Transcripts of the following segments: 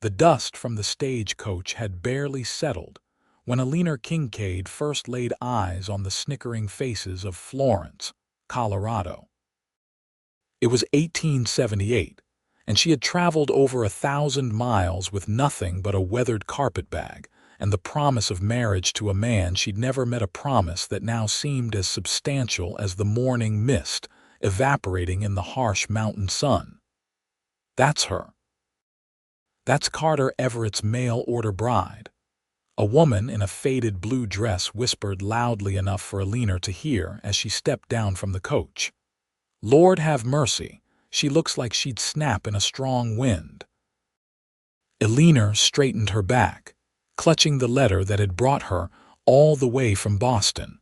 The dust from the stagecoach had barely settled when Eleanor Kincaid first laid eyes on the snickering faces of Florence, Colorado. It was 1878, and she had traveled over 1,000 miles with nothing but a weathered carpetbag and the promise of marriage to a man she'd never met, a promise that now seemed as substantial as the morning mist evaporating in the harsh mountain sun. That's her. That's Carter Everett's mail-order bride. A woman in a faded blue dress whispered loudly enough for Eleanor to hear as she stepped down from the coach. "Lord have mercy, she looks like she'd snap in a strong wind." Eleanor straightened her back, clutching the letter that had brought her all the way from Boston.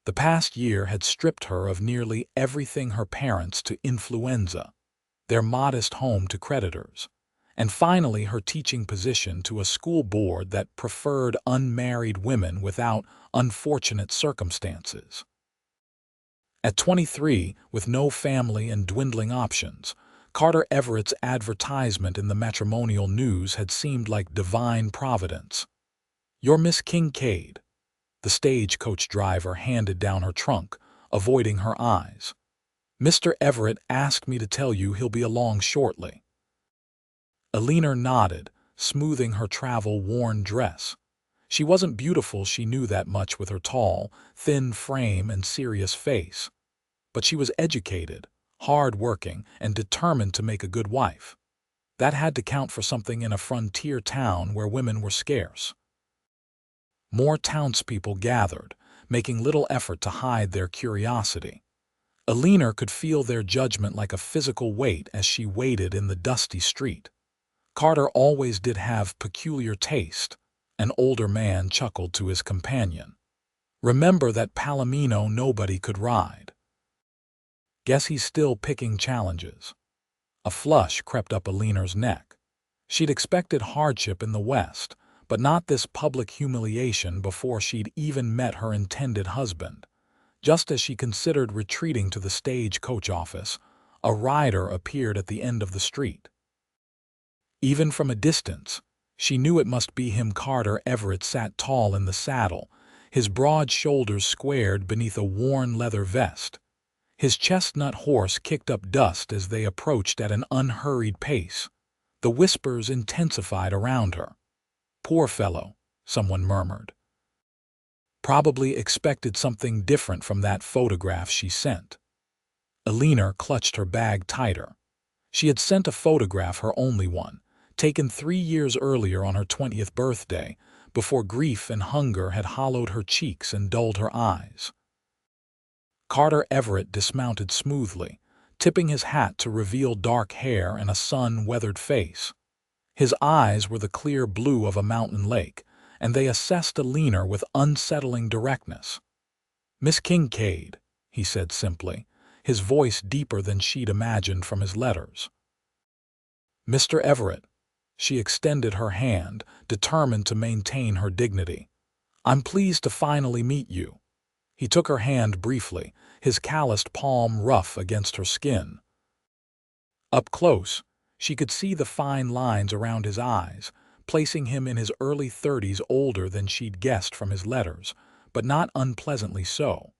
The past year had stripped her of nearly everything: her parents to influenza, their modest home to creditors, and finally her teaching position to a school board that preferred unmarried women without unfortunate circumstances. At 23, with no family and dwindling options, Carter Everett's advertisement in the matrimonial news had seemed like divine providence. "You're Miss Kincaid." The stagecoach driver handed down her trunk, avoiding her eyes. "Mr. Everett asked me to tell you he'll be along shortly." Eleanor nodded, smoothing her travel-worn dress. She wasn't beautiful, she knew that much, with her tall, thin frame and serious face. But she was educated, hard-working, and determined to make a good wife. That had to count for something in a frontier town where women were scarce. More townspeople gathered, making little effort to hide their curiosity. Eleanor could feel their judgment like a physical weight as she waited in the dusty street. Carter always did have peculiar taste, an older man chuckled to his companion. "Remember that Palomino nobody could ride. Guess he's still picking challenges." A flush crept up Eleanor's neck. She'd expected hardship in the West, but not this public humiliation before she'd even met her intended husband. Just as she considered retreating to the stagecoach office, a rider appeared at the end of the street. Even from a distance, she knew it must be him. Carter Everett sat tall in the saddle, his broad shoulders squared beneath a worn leather vest. His chestnut horse kicked up dust as they approached at an unhurried pace. The whispers intensified around her. "Poor fellow," someone murmured. "Probably expected something different from that photograph she sent." Eleanor clutched her bag tighter. She had sent a photograph, her only one, taken 3 years earlier on her 20th birthday, before grief and hunger had hollowed her cheeks and dulled her eyes. Carter Everett dismounted smoothly, tipping his hat to reveal dark hair and a sun-weathered face. His eyes were the clear blue of a mountain lake, and they assessed Eleanor with unsettling directness. "Miss Kincaid," he said simply, his voice deeper than she'd imagined from his letters. "Mr. Everett." She extended her hand, determined to maintain her dignity. "I'm pleased to finally meet you." He took her hand briefly, his calloused palm rough against her skin. Up close, she could see the fine lines around his eyes, placing him in his early 30s, older than she'd guessed from his letters, but not unpleasantly so.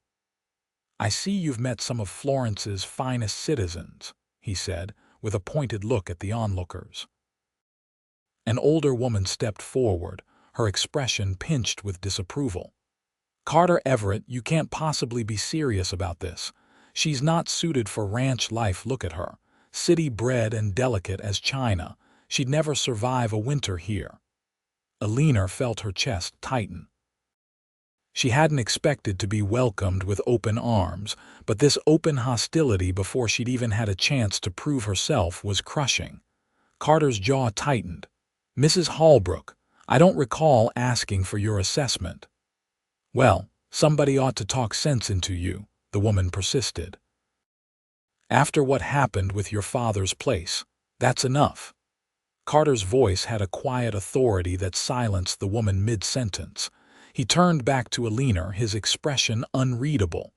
"I see you've met some of Florence's finest citizens," he said, with a pointed look at the onlookers. An older woman stepped forward, her expression pinched with disapproval. "Carter Everett, you can't possibly be serious about this. She's not suited for ranch life. Look at her, city-bred and delicate as china. She'd never survive a winter here." Eleanor felt her chest tighten. She hadn't expected to be welcomed with open arms, but this open hostility before she'd even had a chance to prove herself was crushing. Carter's jaw tightened. "Mrs. Holbrook, I don't recall asking for your assessment." "Well, somebody ought to talk sense into you," the woman persisted. "After what happened with your father's place, that's enough." Carter's voice had a quiet authority that silenced the woman mid-sentence. He turned back to Eleanor, his expression unreadable.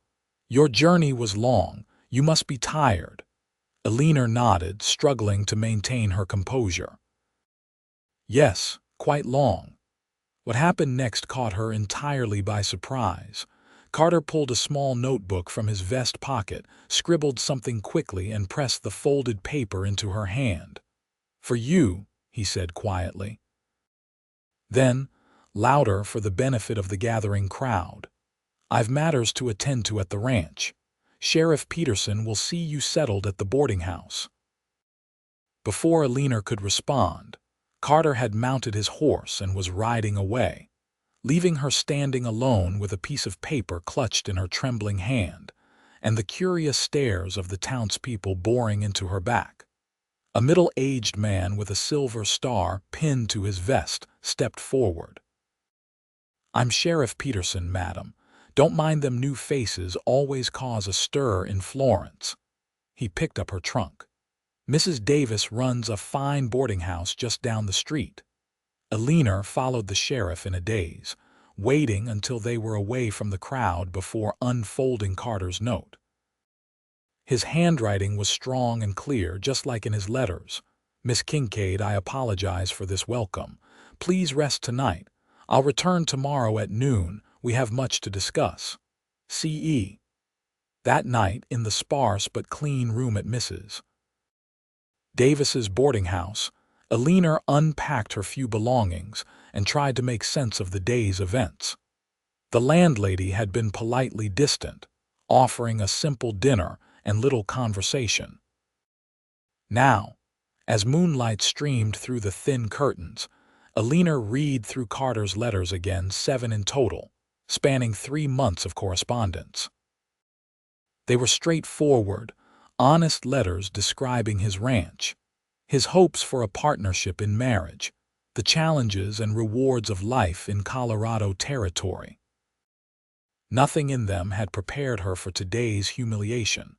"Your journey was long. You must be tired." Eleanor nodded, struggling to maintain her composure. Yes, quite long. What happened next caught her entirely by surprise. Carter pulled a small notebook from his vest pocket, scribbled something quickly, and pressed the folded paper into her hand. "For you," he said quietly. Then, louder for the benefit of the gathering crowd, "I've matters to attend to at the ranch. Sheriff Peterson will see you settled at the boarding house." Before Eleanor could respond, Carter had mounted his horse and was riding away, leaving her standing alone with a piece of paper clutched in her trembling hand, and the curious stares of the townspeople boring into her back. A middle-aged man with a silver star pinned to his vest stepped forward. "I'm Sheriff Peterson, madam. Don't mind them new faces, always cause a stir in Florence." He picked up her trunk. "Mrs. Davis runs a fine boarding house just down the street." Eleanor followed the sheriff in a daze, waiting until they were away from the crowd before unfolding Carter's note. His handwriting was strong and clear, just like in his letters. "Miss Kincaid, I apologize for this welcome. Please rest tonight. I'll return tomorrow at noon. We have much to discuss. C.E." That night, in the sparse but clean room at Mrs. Davis's boarding house, Eleanor unpacked her few belongings and tried to make sense of the day's events. The landlady had been politely distant, offering a simple dinner and little conversation. Now, as moonlight streamed through the thin curtains, Eleanor read through Carter's letters again, 7 in total, spanning 3 months of correspondence. They were straightforward, honest letters describing his ranch, his hopes for a partnership in marriage, the challenges and rewards of life in Colorado territory. Nothing in them had prepared her for today's humiliation,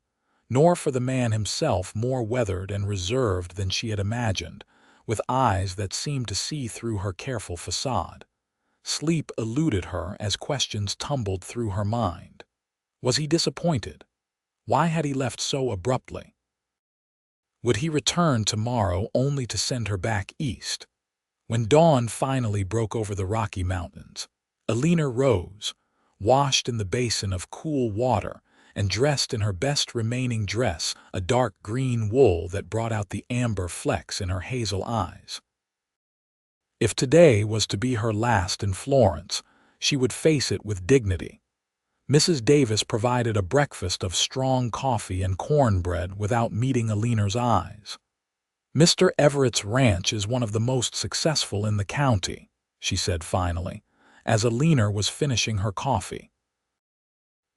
nor for the man himself, more weathered and reserved than she had imagined, with eyes that seemed to see through her careful facade. Sleep eluded her as questions tumbled through her mind. Was he disappointed? Why had he left so abruptly? Would he return tomorrow only to send her back east? When dawn finally broke over the Rocky Mountains, Eleanor rose, washed in the basin of cool water, and dressed in her best remaining dress, a dark green wool that brought out the amber flecks in her hazel eyes. If today was to be her last in Florence, she would face it with dignity. Mrs. Davis provided a breakfast of strong coffee and cornbread without meeting Eleanor's eyes. "Mr. Everett's ranch is one of the most successful in the county," she said finally, as Eleanor was finishing her coffee.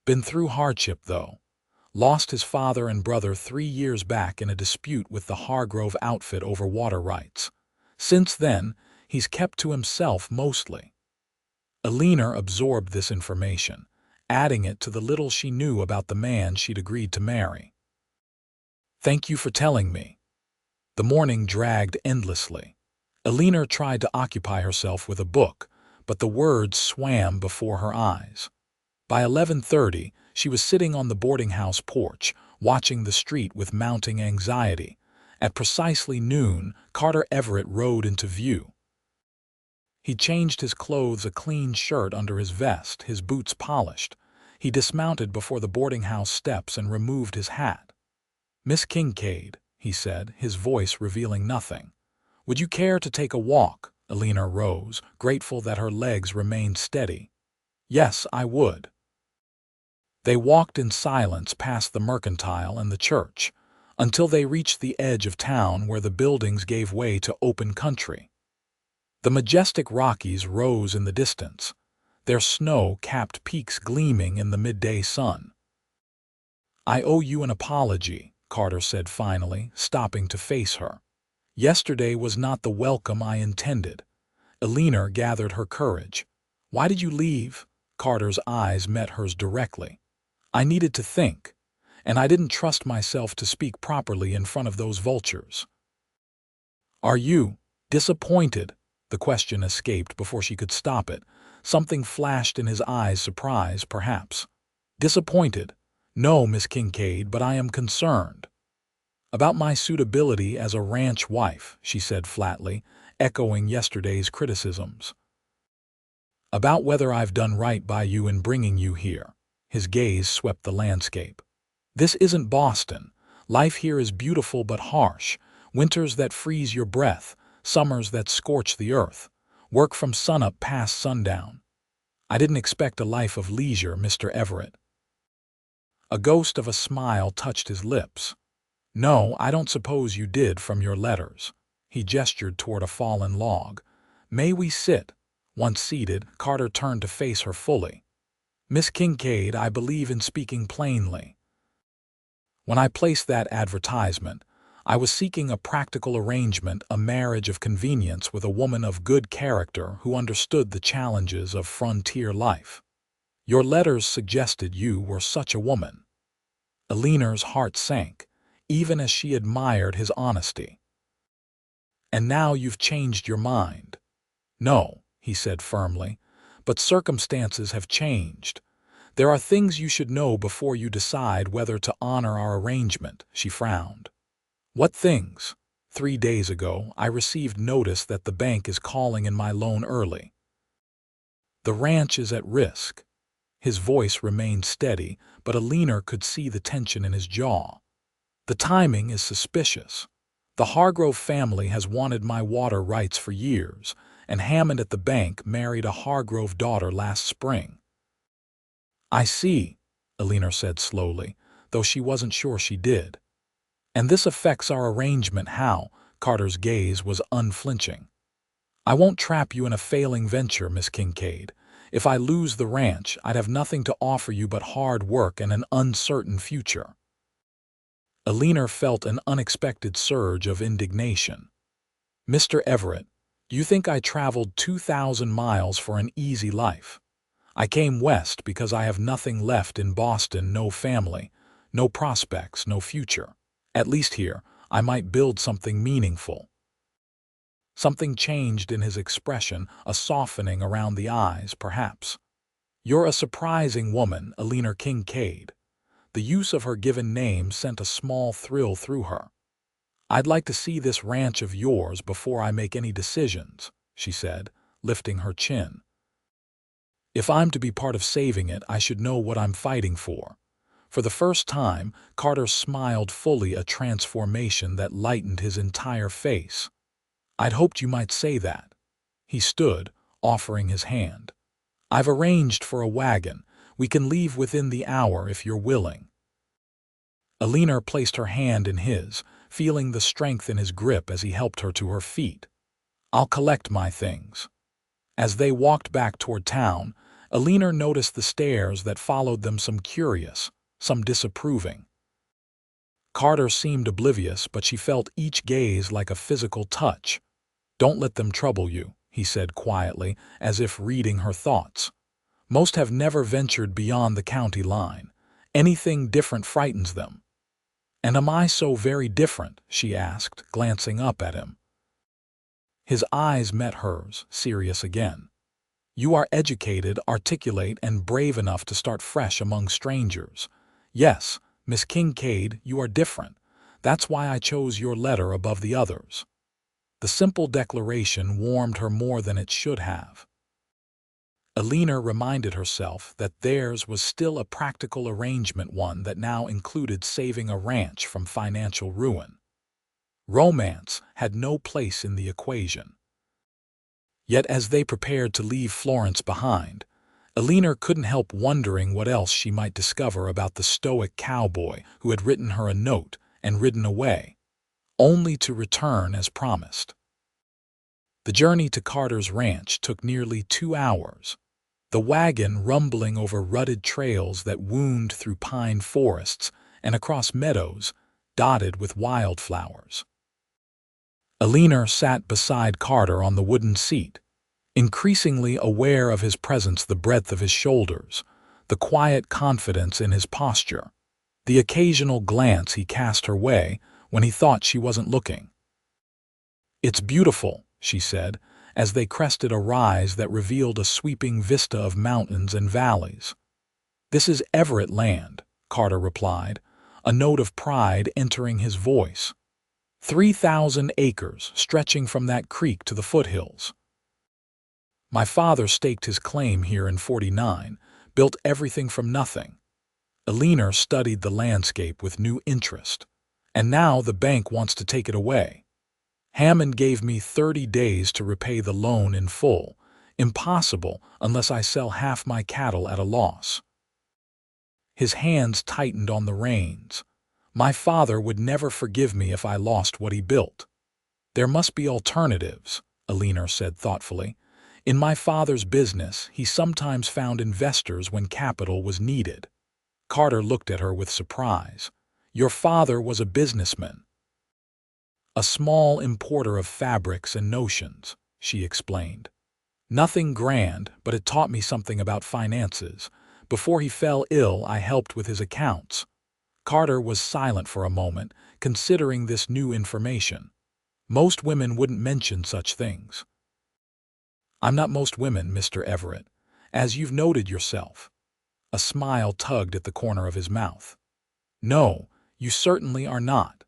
"Been through hardship, though. Lost his father and brother 3 years back in a dispute with the Hargrove outfit over water rights. Since then, he's kept to himself mostly." Eleanor absorbed this information, adding it to the little she knew about the man she'd agreed to marry. "Thank you for telling me." The morning dragged endlessly. Eleanor tried to occupy herself with a book, but the words swam before her eyes. By 11:30, she was sitting on the boarding house porch, watching the street with mounting anxiety. At precisely noon, Carter Everett rode into view. He changed his clothes, a clean shirt under his vest, his boots polished. He dismounted before the boarding house steps and removed his hat. "Miss Kincaid," he said, his voice revealing nothing. "Would you care to take a walk?" Eleanor rose, grateful that her legs remained steady. "Yes, I would." They walked in silence past the mercantile and the church, until they reached the edge of town where the buildings gave way to open country. The majestic Rockies rose in the distance, their snow-capped peaks gleaming in the midday sun. "I owe you an apology," Carter said finally, stopping to face her. "Yesterday was not the welcome I intended." Eleanor gathered her courage. "Why did you leave?" Carter's eyes met hers directly. "I needed to think, and I didn't trust myself to speak properly in front of those vultures." "Are you disappointed?" The question escaped before she could stop it. Something flashed in his eyes, surprise, perhaps. "Disappointed? No, Miss Kincaid, but I am concerned." About my suitability as a ranch wife, she said flatly, echoing yesterday's criticisms. About whether I've done right by you in bringing you here. His gaze swept the landscape. This isn't Boston. Life here is beautiful but harsh. Winters that freeze your breath, summers that scorch the earth. Work from sunup past sundown. I didn't expect a life of leisure, Mr. Everett. A ghost of a smile touched his lips. No, I don't suppose you did from your letters. He gestured toward a fallen log. May we sit? Once seated, Carter turned to face her fully. Miss Kincaid, I believe in speaking plainly. When I placed that advertisement, I was seeking a practical arrangement, a marriage of convenience with a woman of good character who understood the challenges of frontier life. Your letters suggested you were such a woman. Eleanor's heart sank, even as she admired his honesty. And now you've changed your mind. No, he said firmly, but circumstances have changed. There are things you should know before you decide whether to honor our arrangement, she frowned. What things? 3 days ago, I received notice that the bank is calling in my loan early. The ranch is at risk. His voice remained steady, but Eleanor could see the tension in his jaw. The timing is suspicious. The Hargrove family has wanted my water rights for years, and Hammond at the bank married a Hargrove daughter last spring. I see, Eleanor said slowly, though she wasn't sure she did. And this affects our arrangement how? Carter's gaze was unflinching. I won't trap you in a failing venture, Miss Kincaid. If I lose the ranch, I'd have nothing to offer you but hard work and an uncertain future. Eleanor felt an unexpected surge of indignation. Mr. Everett, do you think I traveled 2,000 miles for an easy life? I came west because I have nothing left in Boston, no family, no prospects, no future. At least here, I might build something meaningful. Something changed in his expression, a softening around the eyes, perhaps. You're a surprising woman, Eleanor Kincaid. The use of her given name sent a small thrill through her. I'd like to see this ranch of yours before I make any decisions, she said, lifting her chin. If I'm to be part of saving it, I should know what I'm fighting for. For the first time, Carter smiled fully, a transformation that lightened his entire face. I'd hoped you might say that. He stood, offering his hand. I've arranged for a wagon. We can leave within the hour if you're willing. Eleanor placed her hand in his, feeling the strength in his grip as he helped her to her feet. I'll collect my things. As they walked back toward town, Eleanor noticed the stares that followed them, some curious, some disapproving. Carter seemed oblivious, but she felt each gaze like a physical touch. Don't let them trouble you, he said quietly, as if reading her thoughts. Most have never ventured beyond the county line. Anything different frightens them. And am I so very different? She asked, glancing up at him. His eyes met hers, serious again. You are educated, articulate, and brave enough to start fresh among strangers. Yes, Miss Kincaid, you are different. That's why I chose your letter above the others. The simple declaration warmed her more than it should have. Eleanor reminded herself that theirs was still a practical arrangement, one that now included saving a ranch from financial ruin. Romance had no place in the equation. Yet as they prepared to leave Florence behind, Eleanor couldn't help wondering what else she might discover about the stoic cowboy who had written her a note and ridden away, only to return as promised. The journey to Carter's ranch took nearly 2 hours, the wagon rumbling over rutted trails that wound through pine forests and across meadows dotted with wildflowers. Eleanor sat beside Carter on the wooden seat, increasingly aware of his presence, the breadth of his shoulders, the quiet confidence in his posture, the occasional glance he cast her way when he thought she wasn't looking. It's beautiful, she said, as they crested a rise that revealed a sweeping vista of mountains and valleys. This is Everett land, Carter replied, a note of pride entering his voice. 3,000 acres stretching from that creek to the foothills. My father staked his claim here in '49, built everything from nothing. Eleanor studied the landscape with new interest, and now the bank wants to take it away. Hammond gave me 30 days to repay the loan in full. Impossible unless I sell half my cattle at a loss. His hands tightened on the reins. My father would never forgive me if I lost what he built. There must be alternatives, Eleanor said thoughtfully. In my father's business, he sometimes found investors when capital was needed. Carter looked at her with surprise. Your father was a businessman. A small importer of fabrics and notions, she explained. Nothing grand, but it taught me something about finances. Before he fell ill, I helped with his accounts. Carter was silent for a moment, considering this new information. Most women wouldn't mention such things. I'm not most women, Mr. Everett, as you've noted yourself. A smile tugged at the corner of his mouth. No, you certainly are not.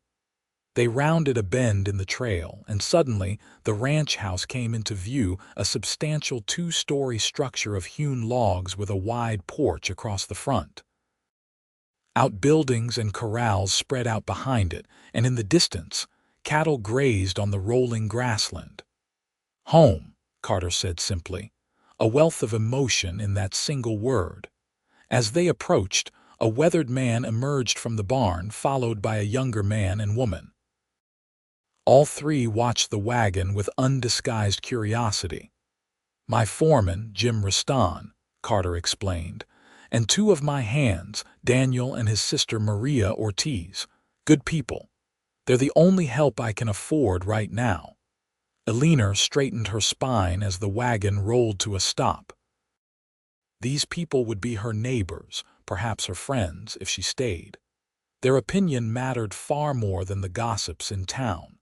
They rounded a bend in the trail, and suddenly the ranch house came into view, a substantial 2-story structure of hewn logs with a wide porch across the front. Outbuildings and corrals spread out behind it, and in the distance, cattle grazed on the rolling grassland. Home, Carter said simply, a wealth of emotion in that single word. As they approached, a weathered man emerged from the barn, followed by a younger man and woman. All three watched the wagon with undisguised curiosity. My foreman, Jim Riston, Carter explained, and 2 of my hands, Daniel and his sister Maria Ortiz. Good people. They're the only help I can afford right now. Eleanor straightened her spine as the wagon rolled to a stop. These people would be her neighbors, perhaps her friends, if she stayed. Their opinion mattered far more than the gossips in town.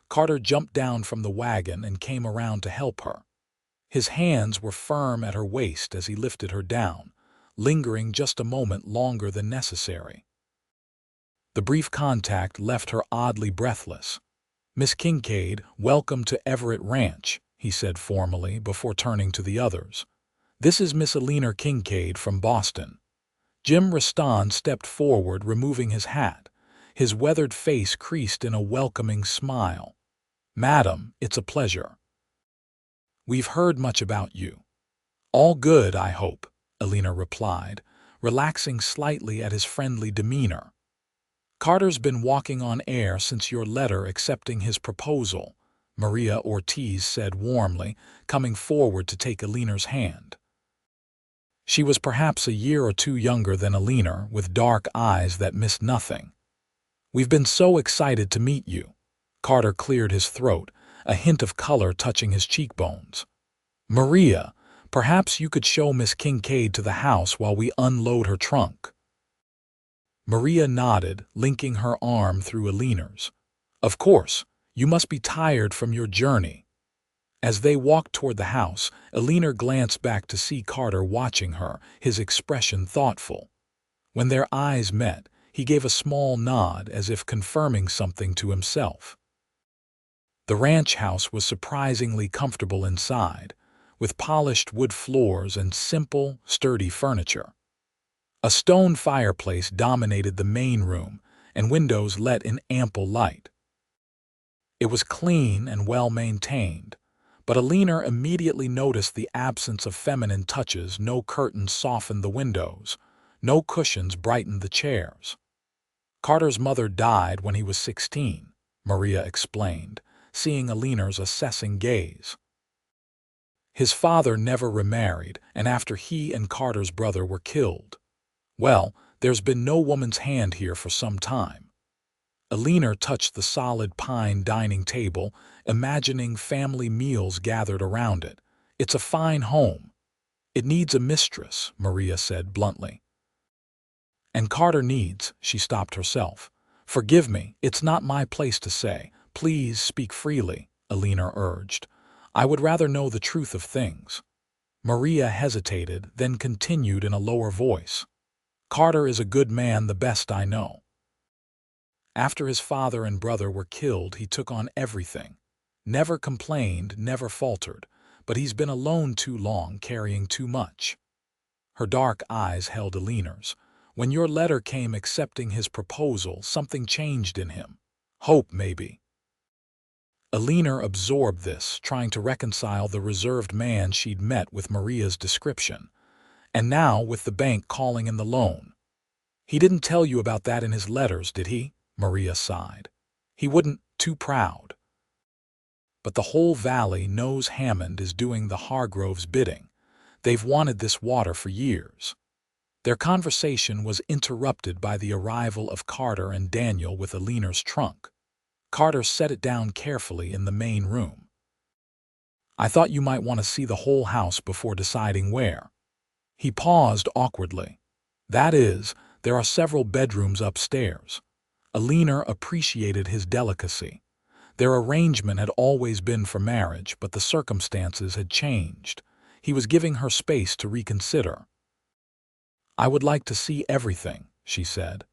Carter jumped down from the wagon and came around to help her. His hands were firm at her waist as he lifted her down, lingering just a moment longer than necessary. The brief contact left her oddly breathless. Miss Kincaid, welcome to Everett Ranch, he said formally before turning to the others. This is Miss Eleanor Kincaid from Boston. Jim Riston stepped forward, removing his hat. His weathered face creased in a welcoming smile. Madam, it's a pleasure. We've heard much about you. All good, I hope, Eleanor replied, relaxing slightly at his friendly demeanor. Carter's been walking on air since your letter accepting his proposal, Maria Ortiz said warmly, coming forward to take Eleanor's hand. She was perhaps a year or 2 younger than Eleanor, with dark eyes that missed nothing. We've been so excited to meet you. Carter cleared his throat, a hint of color touching his cheekbones. Maria, perhaps you could show Miss Kincaid to the house while we unload her trunk. Maria nodded, linking her arm through Eleanor's. Of course, you must be tired from your journey. As they walked toward the house, Eleanor glanced back to see Carter watching her, his expression thoughtful. When their eyes met, he gave a small nod as if confirming something to himself. The ranch house was surprisingly comfortable inside, with polished wood floors and simple, sturdy furniture. A stone fireplace dominated the main room, and windows let in ample light. It was clean and well-maintained, but Eleanor immediately noticed the absence of feminine touches. No curtains softened the windows, no cushions brightened the chairs. Carter's mother died when he was 16, Maria explained, seeing Eleanor's assessing gaze. His father never remarried, and after he and Carter's brother were killed. Well, there's been no woman's hand here for some time. Eleanor touched the solid pine dining table, imagining family meals gathered around it. It's a fine home. It needs a mistress, Maria said bluntly. And Carter needs, she stopped herself. Forgive me, it's not my place to say. Please speak freely, Eleanor urged. I would rather know the truth of things. Maria hesitated, then continued in a lower voice. Carter is a good man, the best I know. After his father and brother were killed, he took on everything. Never complained, never faltered, but he's been alone too long, carrying too much. Her dark eyes held Eleanor's. When your letter came accepting his proposal, something changed in him. Hope, maybe. Eleanor absorbed this, trying to reconcile the reserved man she'd met with Maria's description. And now with the bank calling in the loan. He didn't tell you about that in his letters, did he? Maria sighed. He wouldn't, too proud. But the whole valley knows Hammond is doing the Hargroves' bidding. They've wanted this water for years. Their conversation was interrupted by the arrival of Carter and Daniel with Eleanor's trunk. Carter set it down carefully in the main room. I thought you might want to see the whole house before deciding where. He paused awkwardly. That is, there are several bedrooms upstairs. Eleanor appreciated his delicacy. Their arrangement had always been for marriage, but the circumstances had changed. He was giving her space to reconsider. I would like to see everything, she said.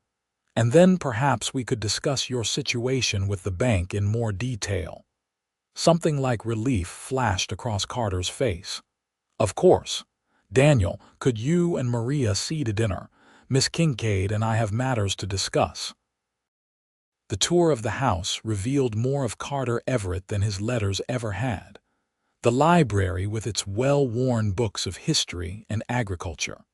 And then perhaps we could discuss your situation with the bank in more detail. Something like relief flashed across Carter's face. Of course. Daniel, could you and Maria see to dinner? Miss Kincaid and I have matters to discuss. The tour of the house revealed more of Carter Everett than his letters ever had. The library with its well-worn books of history and agriculture.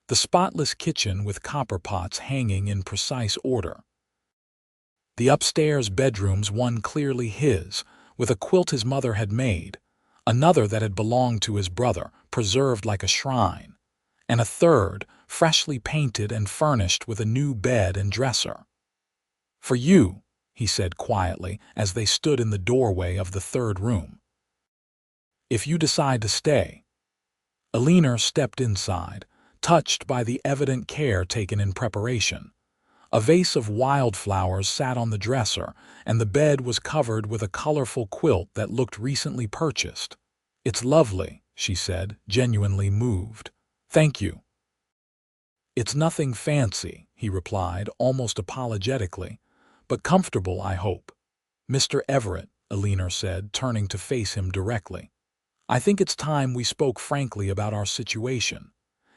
The spotless kitchen with copper pots hanging in precise order. The upstairs bedrooms, one clearly his, with a quilt his mother had made, another that had belonged to his brother, preserved like a shrine, and a third, freshly painted and furnished with a new bed and dresser. For you, he said quietly as they stood in the doorway of the third room. If you decide to stay. Eleanor stepped inside, touched by the evident care taken in preparation. A vase of wildflowers sat on the dresser, and the bed was covered with a colorful quilt that looked recently purchased. It's lovely, she said, genuinely moved. Thank you. It's nothing fancy, he replied, almost apologetically, but comfortable, I hope. Mr. Everett, Eleanor said, turning to face him directly. I think it's time we spoke frankly about our situation.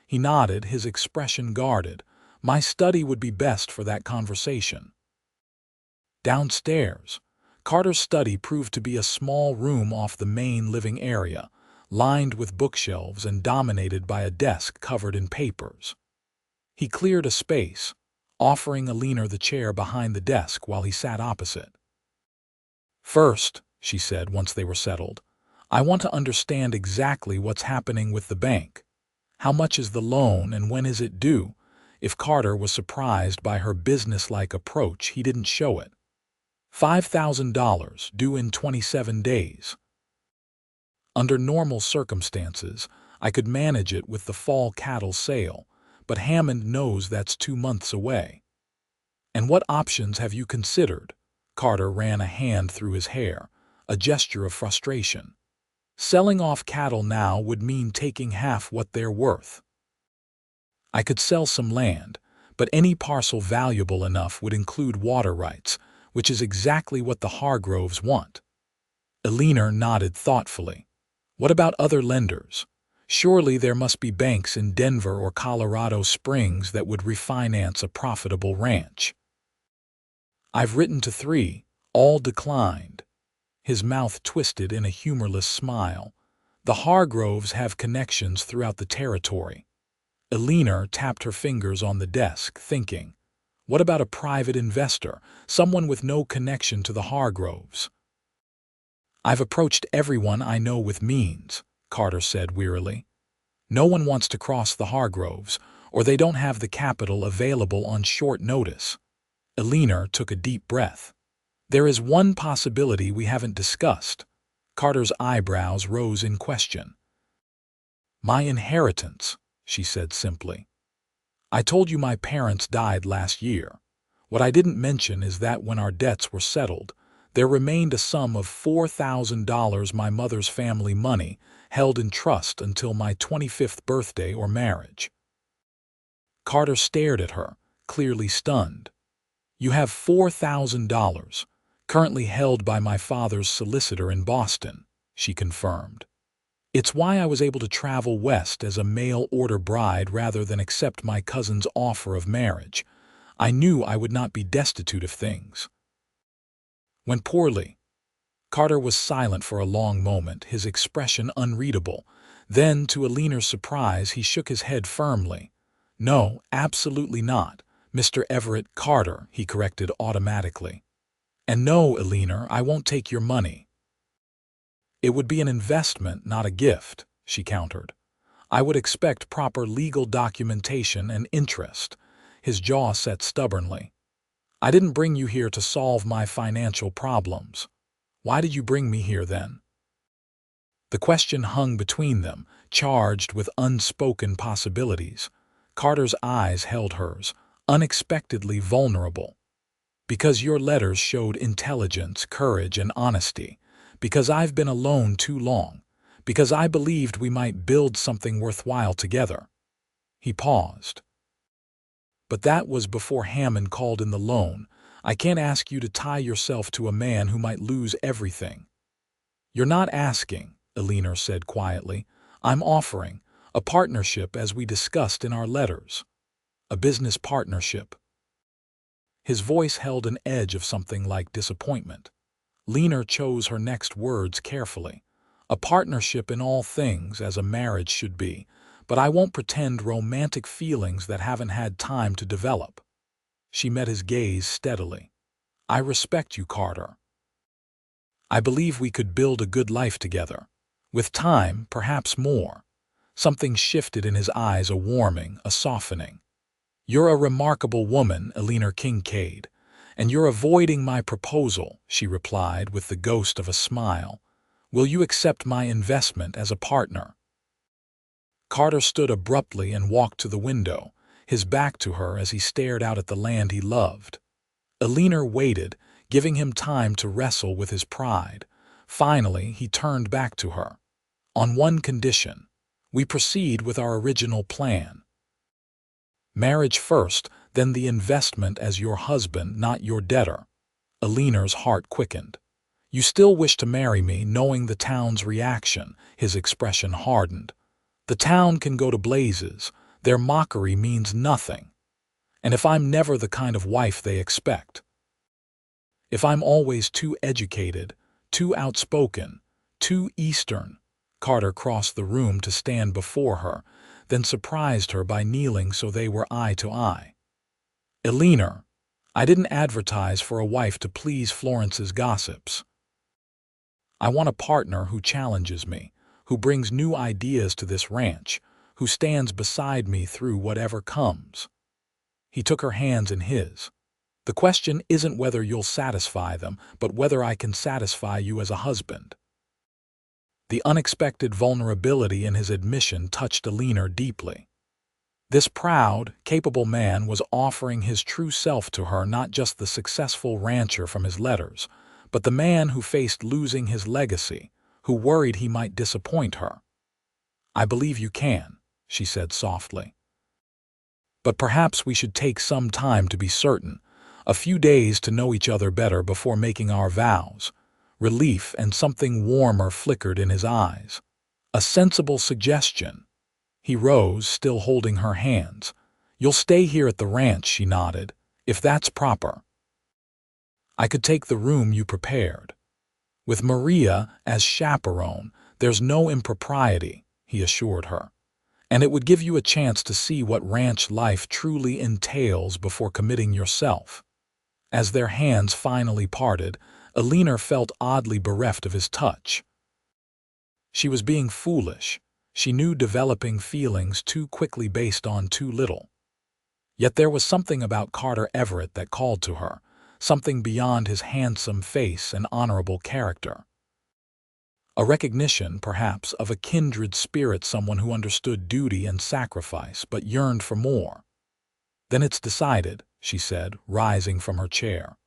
He nodded, his expression guarded. My study would be best for that conversation. Downstairs, Carter's study proved to be a small room off the main living area, lined with bookshelves and dominated by a desk covered in papers. He cleared a space, offering Eleanor the chair behind the desk while he sat opposite. First, she said once they were settled, I want to understand exactly what's happening with the bank. How much is the loan and when is it due? If Carter was surprised by her businesslike approach, he didn't show it. $5,000, due in 27 days. Under normal circumstances, I could manage it with the fall cattle sale, but Hammond knows that's 2 months away. And what options have you considered? Carter ran a hand through his hair, a gesture of frustration. Selling off cattle now would mean taking half what they're worth. I could sell some land, but any parcel valuable enough would include water rights, which is exactly what the Hargroves want. Eleanor nodded thoughtfully. What about other lenders? Surely there must be banks in Denver or Colorado Springs that would refinance a profitable ranch. I've written to 3, all declined. His mouth twisted in a humorless smile. The Hargroves have connections throughout the territory. Eleanor tapped her fingers on the desk, thinking, what about a private investor, someone with no connection to the Hargroves? I've approached everyone I know with means, Carter said wearily. No one wants to cross the Hargroves, or they don't have the capital available on short notice. Eleanor took a deep breath. There is one possibility we haven't discussed. Carter's eyebrows rose in question. My inheritance, she said simply. I told you my parents died last year. What I didn't mention is that when our debts were settled, there remained a sum of $4,000, my mother's family money, held in trust until my 25th birthday or marriage. Carter stared at her, clearly stunned. You have $4,000, currently held by my father's solicitor in Boston, she confirmed. It's why I was able to travel west as a mail-order bride rather than accept my cousin's offer of marriage. I knew I would not be destitute of things. Went poorly. Carter was silent for a long moment, his expression unreadable. Then, to Eleanor's surprise, he shook his head firmly. No, absolutely not. Mr. Everett Carter, he corrected automatically. And no, Eleanor, I won't take your money. It would be an investment, not a gift, she countered. I would expect proper legal documentation and interest. His jaw set stubbornly. I didn't bring you here to solve my financial problems. Why did you bring me here then? The question hung between them, charged with unspoken possibilities. Carter's eyes held hers, unexpectedly vulnerable. Because your letters showed intelligence, courage, and honesty. Because I've been alone too long. Because I believed we might build something worthwhile together. He paused. But that was before Hammond called in the loan. I can't ask you to tie yourself to a man who might lose everything. You're not asking, Eleanor said quietly. I'm offering a partnership as we discussed in our letters. A business partnership. His voice held an edge of something like disappointment. Eleanor chose her next words carefully. A partnership in all things, as a marriage should be, but I won't pretend romantic feelings that haven't had time to develop. She met his gaze steadily. I respect you, Carter. I believe we could build a good life together. With time, perhaps more. Something shifted in his eyes, a warming, a softening. You're a remarkable woman, Eleanor Kincaid, and you're avoiding my proposal, she replied with the ghost of a smile. Will you accept my investment as a partner? Carter stood abruptly and walked to the window, his back to her as he stared out at the land he loved. Eleanor waited, giving him time to wrestle with his pride. Finally, he turned back to her. On one condition. We proceed with our original plan. Marriage first, then the investment as your husband, not your debtor. Eleanor's heart quickened. You still wish to marry me, knowing the town's reaction, his expression hardened. The town can go to blazes. Their mockery means nothing. And if I'm never the kind of wife they expect? If I'm always too educated, too outspoken, too Eastern? Carter crossed the room to stand before her, then surprised her by kneeling so they were eye to eye. Eleanor, I didn't advertise for a wife to please Florence's gossips. I want a partner who challenges me, who brings new ideas to this ranch, who stands beside me through whatever comes. He took her hands in his. The question isn't whether you'll satisfy them, but whether I can satisfy you as a husband. The unexpected vulnerability in his admission touched Eleanor deeply. This proud, capable man was offering his true self to her, not just the successful rancher from his letters, but the man who faced losing his legacy, who worried he might disappoint her. I believe you can, she said softly. But perhaps we should take some time to be certain, a few days to know each other better before making our vows. Relief and something warmer flickered in his eyes. A sensible suggestion. He rose, still holding her hands. You'll stay here at the ranch, she nodded, if that's proper. I could take the room you prepared. With Maria as chaperone, there's no impropriety, he assured her. And it would give you a chance to see what ranch life truly entails before committing yourself. As their hands finally parted, Eleanor felt oddly bereft of his touch. She was being foolish. She knew developing feelings too quickly based on too little. Yet there was something about Carter Everett that called to her, something beyond his handsome face and honorable character. A recognition, perhaps, of a kindred spirit, someone who understood duty and sacrifice but yearned for more. Then it's decided, she said, rising from her chair.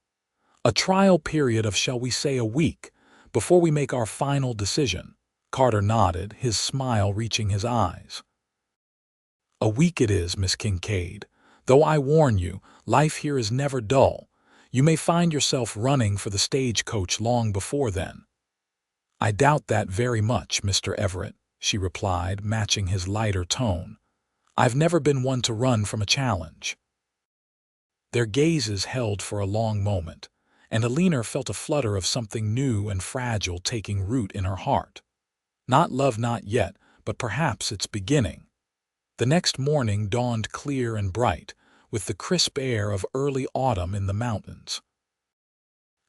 A trial period of, shall we say, a week, before we make our final decision. Carter nodded, his smile reaching his eyes. A week it is, Miss Kincaid, though I warn you, life here is never dull. You may find yourself running for the stagecoach long before then." "I doubt that very much, Mr. Everett," she replied, matching his lighter tone. "I've never been one to run from a challenge." Their gazes held for a long moment, and Eleanor felt a flutter of something new and fragile taking root in her heart. Not love, not yet, but perhaps its beginning. The next morning dawned clear and bright, with the crisp air of early autumn in the mountains.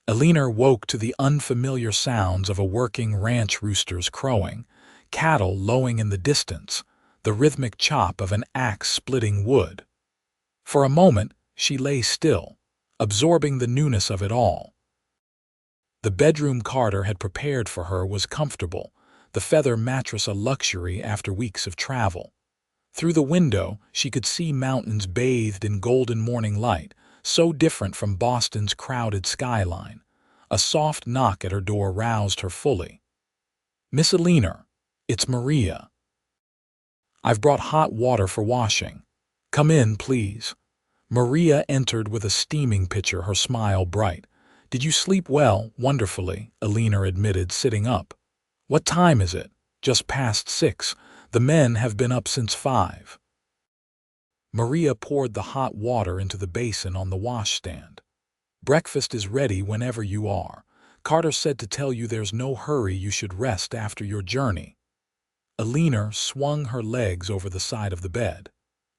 Eleanor woke to the unfamiliar sounds of a working ranch rooster's crowing, cattle lowing in the distance, the rhythmic chop of an axe splitting wood. For a moment, she lay still, absorbing the newness of it all. The bedroom Carter had prepared for her was comfortable, the feather mattress a luxury after weeks of travel. Through the window, she could see mountains bathed in golden morning light, so different from Boston's crowded skyline. A soft knock at her door roused her fully. "Miss Eleanor, it's Maria. I've brought hot water for washing. Come in, please." Maria entered with a steaming pitcher, her smile bright. "Did you sleep well?" "Wonderfully," Eleanor admitted, sitting up. "What time is it?" "Just past 6. The men have been up since 5. Maria poured the hot water into the basin on the washstand. "Breakfast is ready whenever you are. Carter said to tell you there's no hurry, you should rest after your journey." Eleanor swung her legs over the side of the bed.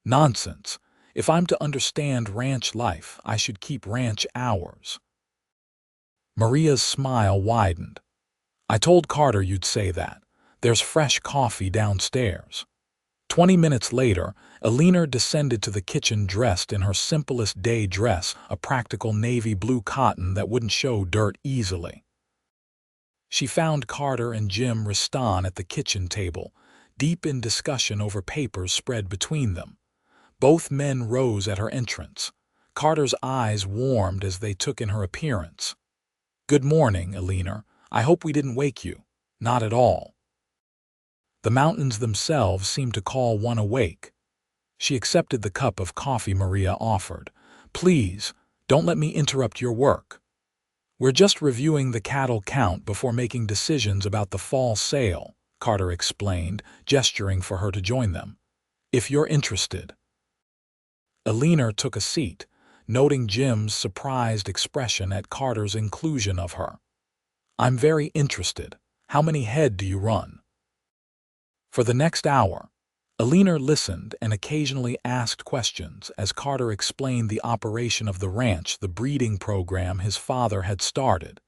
"Nonsense. If I'm to understand ranch life, I should keep ranch hours." Maria's smile widened. "I told Carter you'd say that. There's fresh coffee downstairs." 20 minutes later, Eleanor descended to the kitchen dressed in her simplest day dress, a practical navy blue cotton that wouldn't show dirt easily. She found Carter and Jim Riston at the kitchen table, deep in discussion over papers spread between them. Both men rose at her entrance. Carter's eyes warmed as they took in her appearance. "Good morning, Eleanor. I hope we didn't wake you." "Not at all." The mountains themselves seemed to call one awake. She accepted the cup of coffee Maria offered. "Please, don't let me interrupt your work." "We're just reviewing the cattle count before making decisions about the fall sale," Carter explained, gesturing for her to join them. "If you're interested." Eleanor took a seat, noting Jim's surprised expression at Carter's inclusion of her. "I'm very interested. How many head do you run?" For the next hour, Eleanor listened and occasionally asked questions as Carter explained the operation of the ranch, the breeding program his father had started,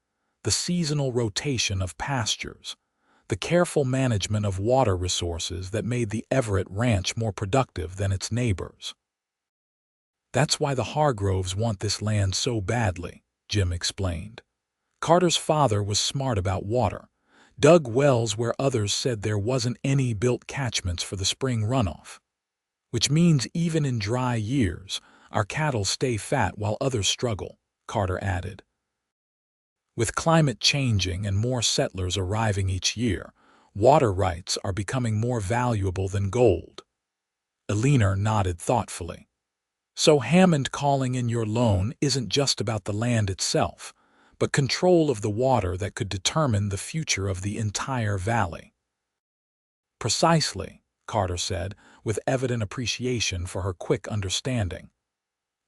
the seasonal rotation of pastures, the careful management of water resources that made the Everett Ranch more productive than its neighbors. "That's why the Hargroves want this land so badly," Jim explained. "Carter's father was smart about water, dug wells where others said there wasn't any, built catchments for the spring runoff. Which means even in dry years, our cattle stay fat while others struggle," Carter added. "With climate changing and more settlers arriving each year, water rights are becoming more valuable than gold." Eleanor nodded thoughtfully. "So Hammond calling in your loan isn't just about the land itself, but control of the water that could determine the future of the entire valley." "Precisely," Carter said, with evident appreciation for her quick understanding.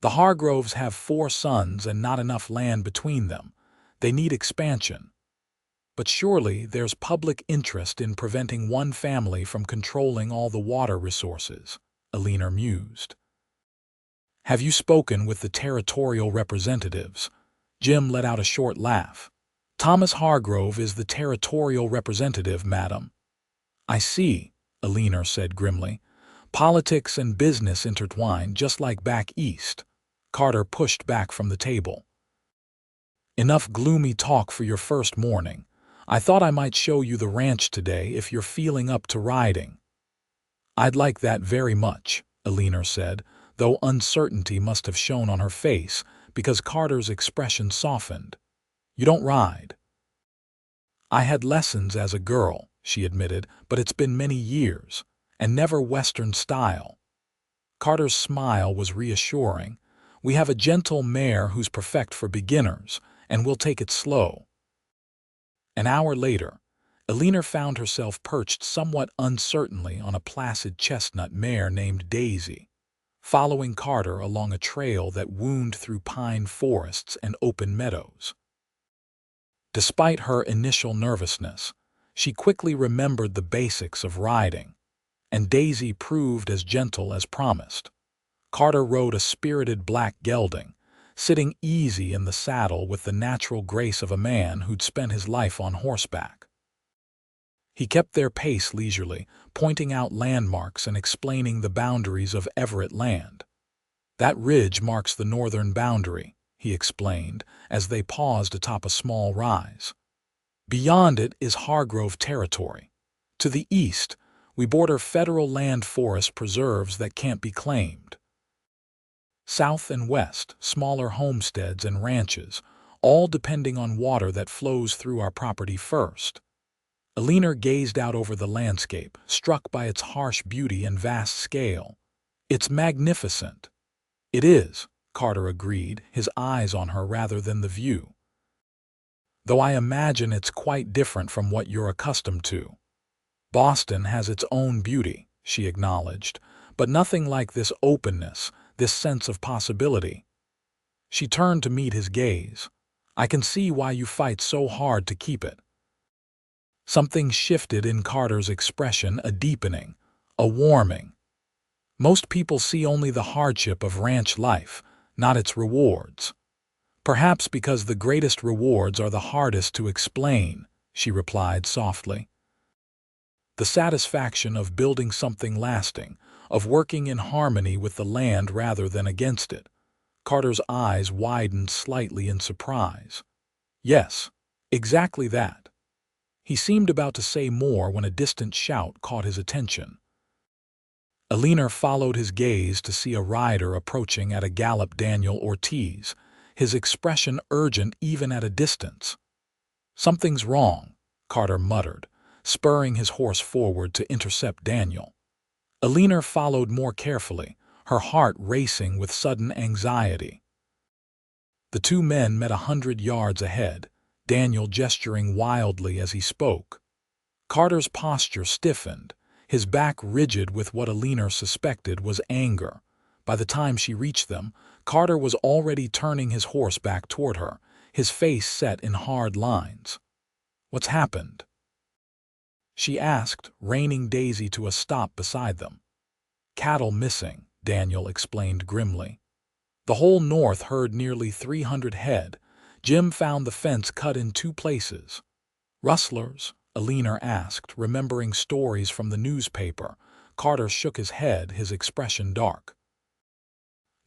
"The Hargroves have 4 sons and not enough land between them. They need expansion. But surely there's public interest in preventing one family from controlling all the water resources," Eleanor mused. "Have you spoken with the territorial representatives?" Jim let out a short laugh. "Thomas Hargrove is the territorial representative, madam." "I see," Eleanor said grimly. "Politics and business intertwined just like back east." Carter pushed back from the table. "Enough gloomy talk for your first morning. I thought I might show you the ranch today if you're feeling up to riding." "I'd like that very much," Eleanor said, though uncertainty must have shown on her face because Carter's expression softened. "You don't ride?" "I had lessons as a girl," she admitted, "but it's been many years, and never Western style." Carter's smile was reassuring. We have a gentle mare who's perfect for beginners, and we'll take it slow." An hour later, Eleanor found herself perched somewhat uncertainly on a placid chestnut mare named Daisy, following Carter along a trail that wound through pine forests and open meadows. Despite her initial nervousness, she quickly remembered the basics of riding, and Daisy proved as gentle as promised. Carter rode a spirited black gelding, sitting easy in the saddle with the natural grace of a man who'd spent his life on horseback. He kept their pace leisurely, pointing out landmarks and explaining the boundaries of Everett land. "That ridge marks the northern boundary," he explained, as they paused atop a small rise. "Beyond it is Hargrove territory. To the east, we border federal land forest preserves that can't be claimed. South and west, smaller homesteads and ranches, all depending on water that flows through our property first." Eleanor gazed out over the landscape, struck by its harsh beauty and vast scale. "It's magnificent." "It is," Carter agreed, his eyes on her rather than the view. "Though I imagine it's quite different from what you're accustomed to." "Boston has its own beauty," she acknowledged, "but nothing like this openness, this sense of possibility." She turned to meet his gaze. "I can see why you fight so hard to keep it." Something shifted in Carter's expression, a deepening, a warming. "Most people see only the hardship of ranch life, not its rewards." "Perhaps because the greatest rewards are the hardest to explain," she replied softly. "The satisfaction of building something lasting, of working in harmony with the land rather than against it." Carter's eyes widened slightly in surprise. "Yes, exactly that." He seemed about to say more when a distant shout caught his attention. Eleanor followed his gaze to see a rider approaching at a gallop. Daniel Ortiz, his expression urgent even at a distance. "Something's wrong," Carter muttered, spurring his horse forward to intercept Daniel. Eleanor followed more carefully, her heart racing with sudden anxiety. The two men met 100 yards ahead, Daniel gesturing wildly as he spoke. Carter's posture stiffened, his back rigid with what Eleanor suspected was anger. By the time she reached them, Carter was already turning his horse back toward her, his face set in hard lines. "What's happened?" she asked, reining Daisy to a stop beside them. "Cattle missing," Daniel explained grimly. "The whole north herd, nearly 300 head. Jim found the fence cut in 2 places." "Rustlers?" Eleanor asked, remembering stories from the newspaper. Carter shook his head, his expression dark.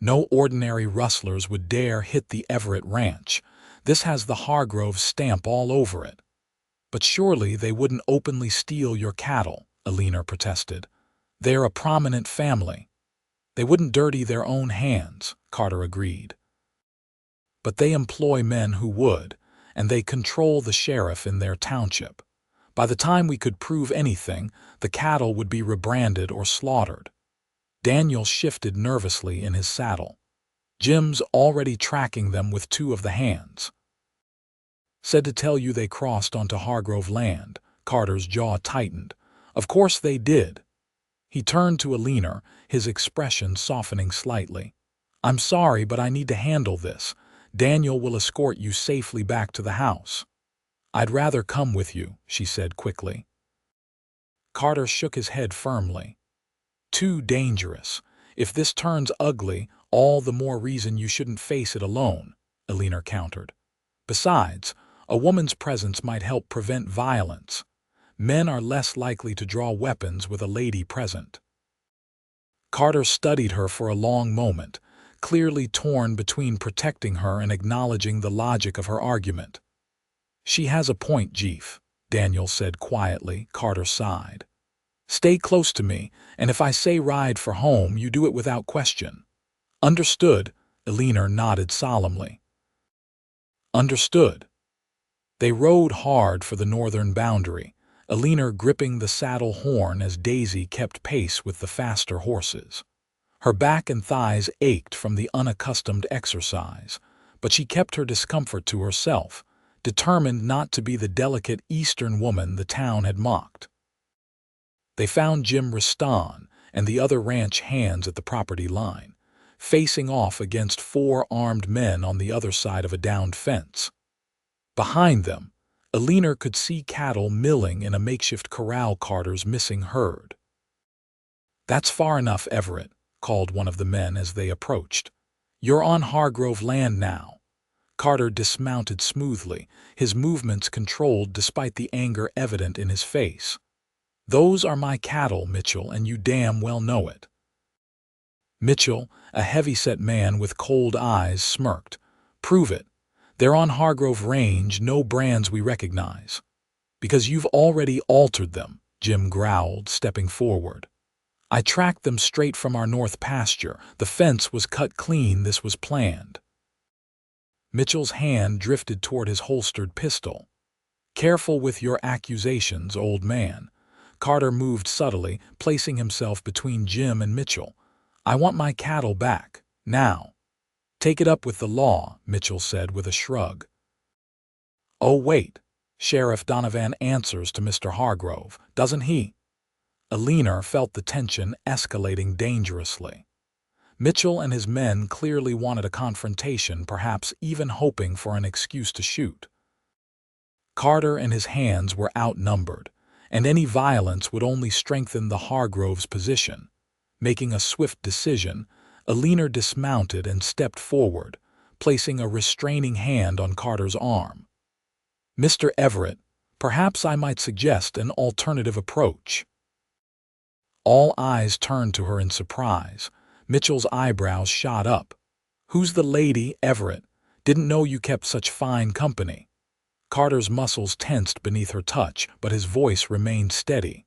"No ordinary rustlers would dare hit the Everett ranch. This has the Hargrove stamp all over it." "But surely they wouldn't openly steal your cattle," Eleanor protested. "They're a prominent family." "They wouldn't dirty their own hands," Carter agreed. "But they employ men who would, and they control the sheriff in their township. By the time we could prove anything, the cattle would be rebranded or slaughtered." Daniel shifted nervously in his saddle. "Jim's already tracking them with 2 of the hands. Said to tell you they crossed onto Hargrove land." Carter's jaw tightened. "Of course they did." He turned to Eleanor, his expression softening slightly. "I'm sorry, but I need to handle this. Daniel will escort you safely back to the house." "I'd rather come with you," she said quickly. Carter shook his head firmly. "Too dangerous. If this turns ugly, all the more reason you shouldn't face it alone," Eleanor countered. "Besides, a woman's presence might help prevent violence. Men are less likely to draw weapons with a lady present." Carter studied her for a long moment, clearly torn between protecting her and acknowledging the logic of her argument. "She has a point, Jeef," Daniel said quietly. Carter sighed. "Stay close to me, and if I say ride for home, you do it without question." "Understood," Eleanor nodded solemnly. "Understood." They rode hard for the northern boundary, Eleanor gripping the saddle horn as Daisy kept pace with the faster horses. Her back and thighs ached from the unaccustomed exercise, but she kept her discomfort to herself, determined not to be the delicate Eastern woman the town had mocked. They found Jim Riston and the other ranch hands at the property line, facing off against 4 armed men on the other side of a downed fence. Behind them, Eleanor could see cattle milling in a makeshift corral Carter's missing herd. "That's far enough, Everett," called one of the men as they approached. "You're on Hargrove land now." Carter dismounted smoothly, his movements controlled despite the anger evident in his face. "Those are my cattle, Mitchell, and you damn well know it." Mitchell, a heavy-set man with cold eyes, smirked. "Prove it. They're on Hargrove Range, no brands we recognize." "Because you've already altered them," Jim growled, stepping forward. "I tracked them straight from our north pasture. The fence was cut clean. This was planned." Mitchell's hand drifted toward his holstered pistol. "Careful with your accusations, old man." Carter moved subtly, placing himself between Jim and Mitchell. "I want my cattle back, now." "Take it up with the law," Mitchell said with a shrug. "Oh, wait. Sheriff Donovan answers to Mr. Hargrove, doesn't he?" Eleanor felt the tension escalating dangerously. Mitchell and his men clearly wanted a confrontation, perhaps even hoping for an excuse to shoot. Carter and his hands were outnumbered, and any violence would only strengthen the Hargroves' position. Making a swift decision, Eleanor dismounted and stepped forward, placing a restraining hand on Carter's arm. "Mr. Everett, perhaps I might suggest an alternative approach." All eyes turned to her in surprise. Mitchell's eyebrows shot up. "Who's the lady, Everett? Didn't know you kept such fine company." Carter's muscles tensed beneath her touch, but his voice remained steady.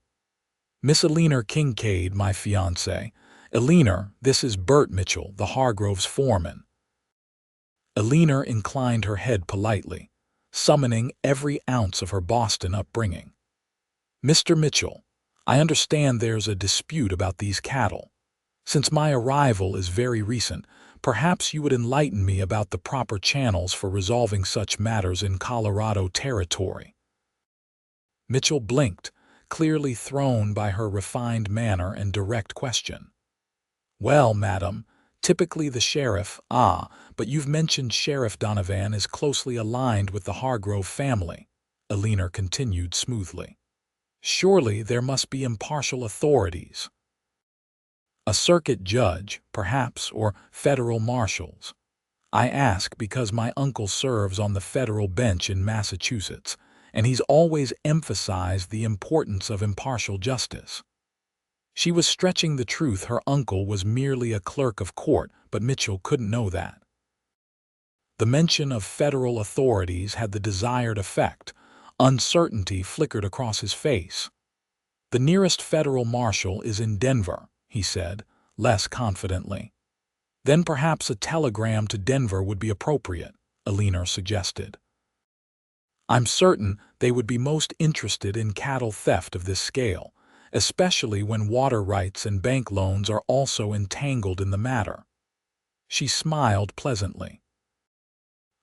"Miss Eleanor Kincaid, my fiancée. Eleanor, this is Bert Mitchell, the Hargroves' foreman." Eleanor inclined her head politely, summoning every ounce of her Boston upbringing. "Mr. Mitchell, I understand there's a dispute about these cattle. Since my arrival is very recent, perhaps you would enlighten me about the proper channels for resolving such matters in Colorado territory." Mitchell blinked, clearly thrown by her refined manner and direct question. "Well, madam, typically the sheriff, but you've mentioned Sheriff Donovan is closely aligned with the Hargrove family," Eleanor continued smoothly. "Surely there must be impartial authorities. A circuit judge, perhaps, or federal marshals. I ask because my uncle serves on the federal bench in Massachusetts, and he's always emphasized the importance of impartial justice." She was stretching the truth. Her uncle was merely a clerk of court, but Mitchell couldn't know that. The mention of federal authorities had the desired effect. Uncertainty flickered across his face. "The nearest federal marshal is in Denver," he said, less confidently. "Then perhaps a telegram to Denver would be appropriate," Eleanor suggested. "I'm certain they would be most interested in cattle theft of this scale, especially when water rights and bank loans are also entangled in the matter." She smiled pleasantly.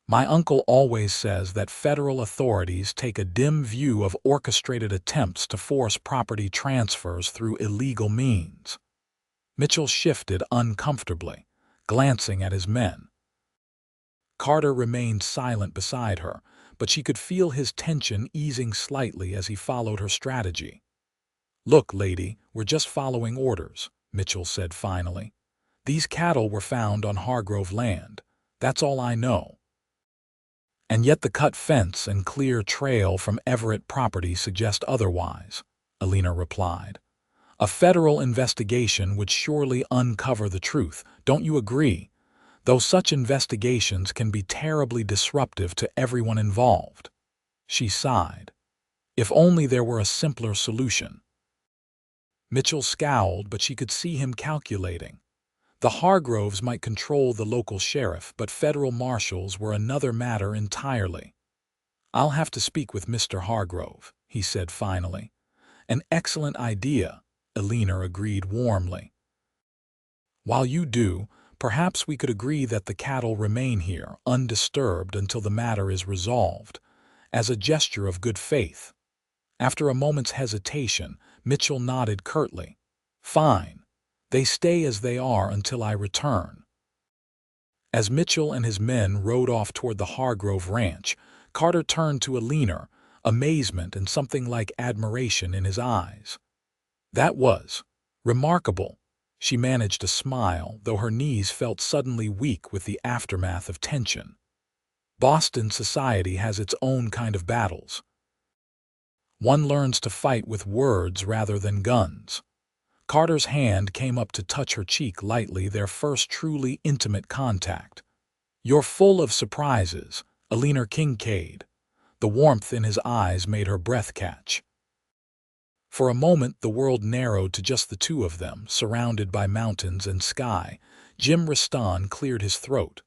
"My uncle always says that federal authorities take a dim view of orchestrated attempts to force property transfers through illegal means." Mitchell shifted uncomfortably, glancing at his men. Carter remained silent beside her, but she could feel his tension easing slightly as he followed her strategy. "Look, lady, we're just following orders," Mitchell said finally. "These cattle were found on Hargrove land. That's all I know." "And yet the cut fence and clear trail from Everett property suggest otherwise," Eleanor replied. "A federal investigation would surely uncover the truth, don't you agree? Though such investigations can be terribly disruptive to everyone involved." She sighed. "If only there were a simpler solution." Mitchell scowled, but she could see him calculating. The Hargroves might control the local sheriff, but federal marshals were another matter entirely. "I'll have to speak with Mr. Hargrove," he said finally. "An excellent idea," Eleanor agreed warmly. While you do, perhaps we could agree that the cattle remain here, undisturbed until the matter is resolved, as a gesture of good faith." After a moment's hesitation, Mitchell nodded curtly. "Fine. They stay as they are until I return." As Mitchell and his men rode off toward the Hargrove ranch, Carter turned to Eleanor, amazement and something like admiration in his eyes. "That was remarkable." She managed to smile, though her knees felt suddenly weak with the aftermath of tension. Boston society has its own kind of battles. One learns to fight with words rather than guns. Carter's hand came up to touch her cheek lightly, their first truly intimate contact. "You're full of surprises, Eleanor Kincaid." The warmth in his eyes made her breath catch. For a moment the world narrowed to just the two of them, surrounded by mountains and sky. Jim Riston cleared his throat.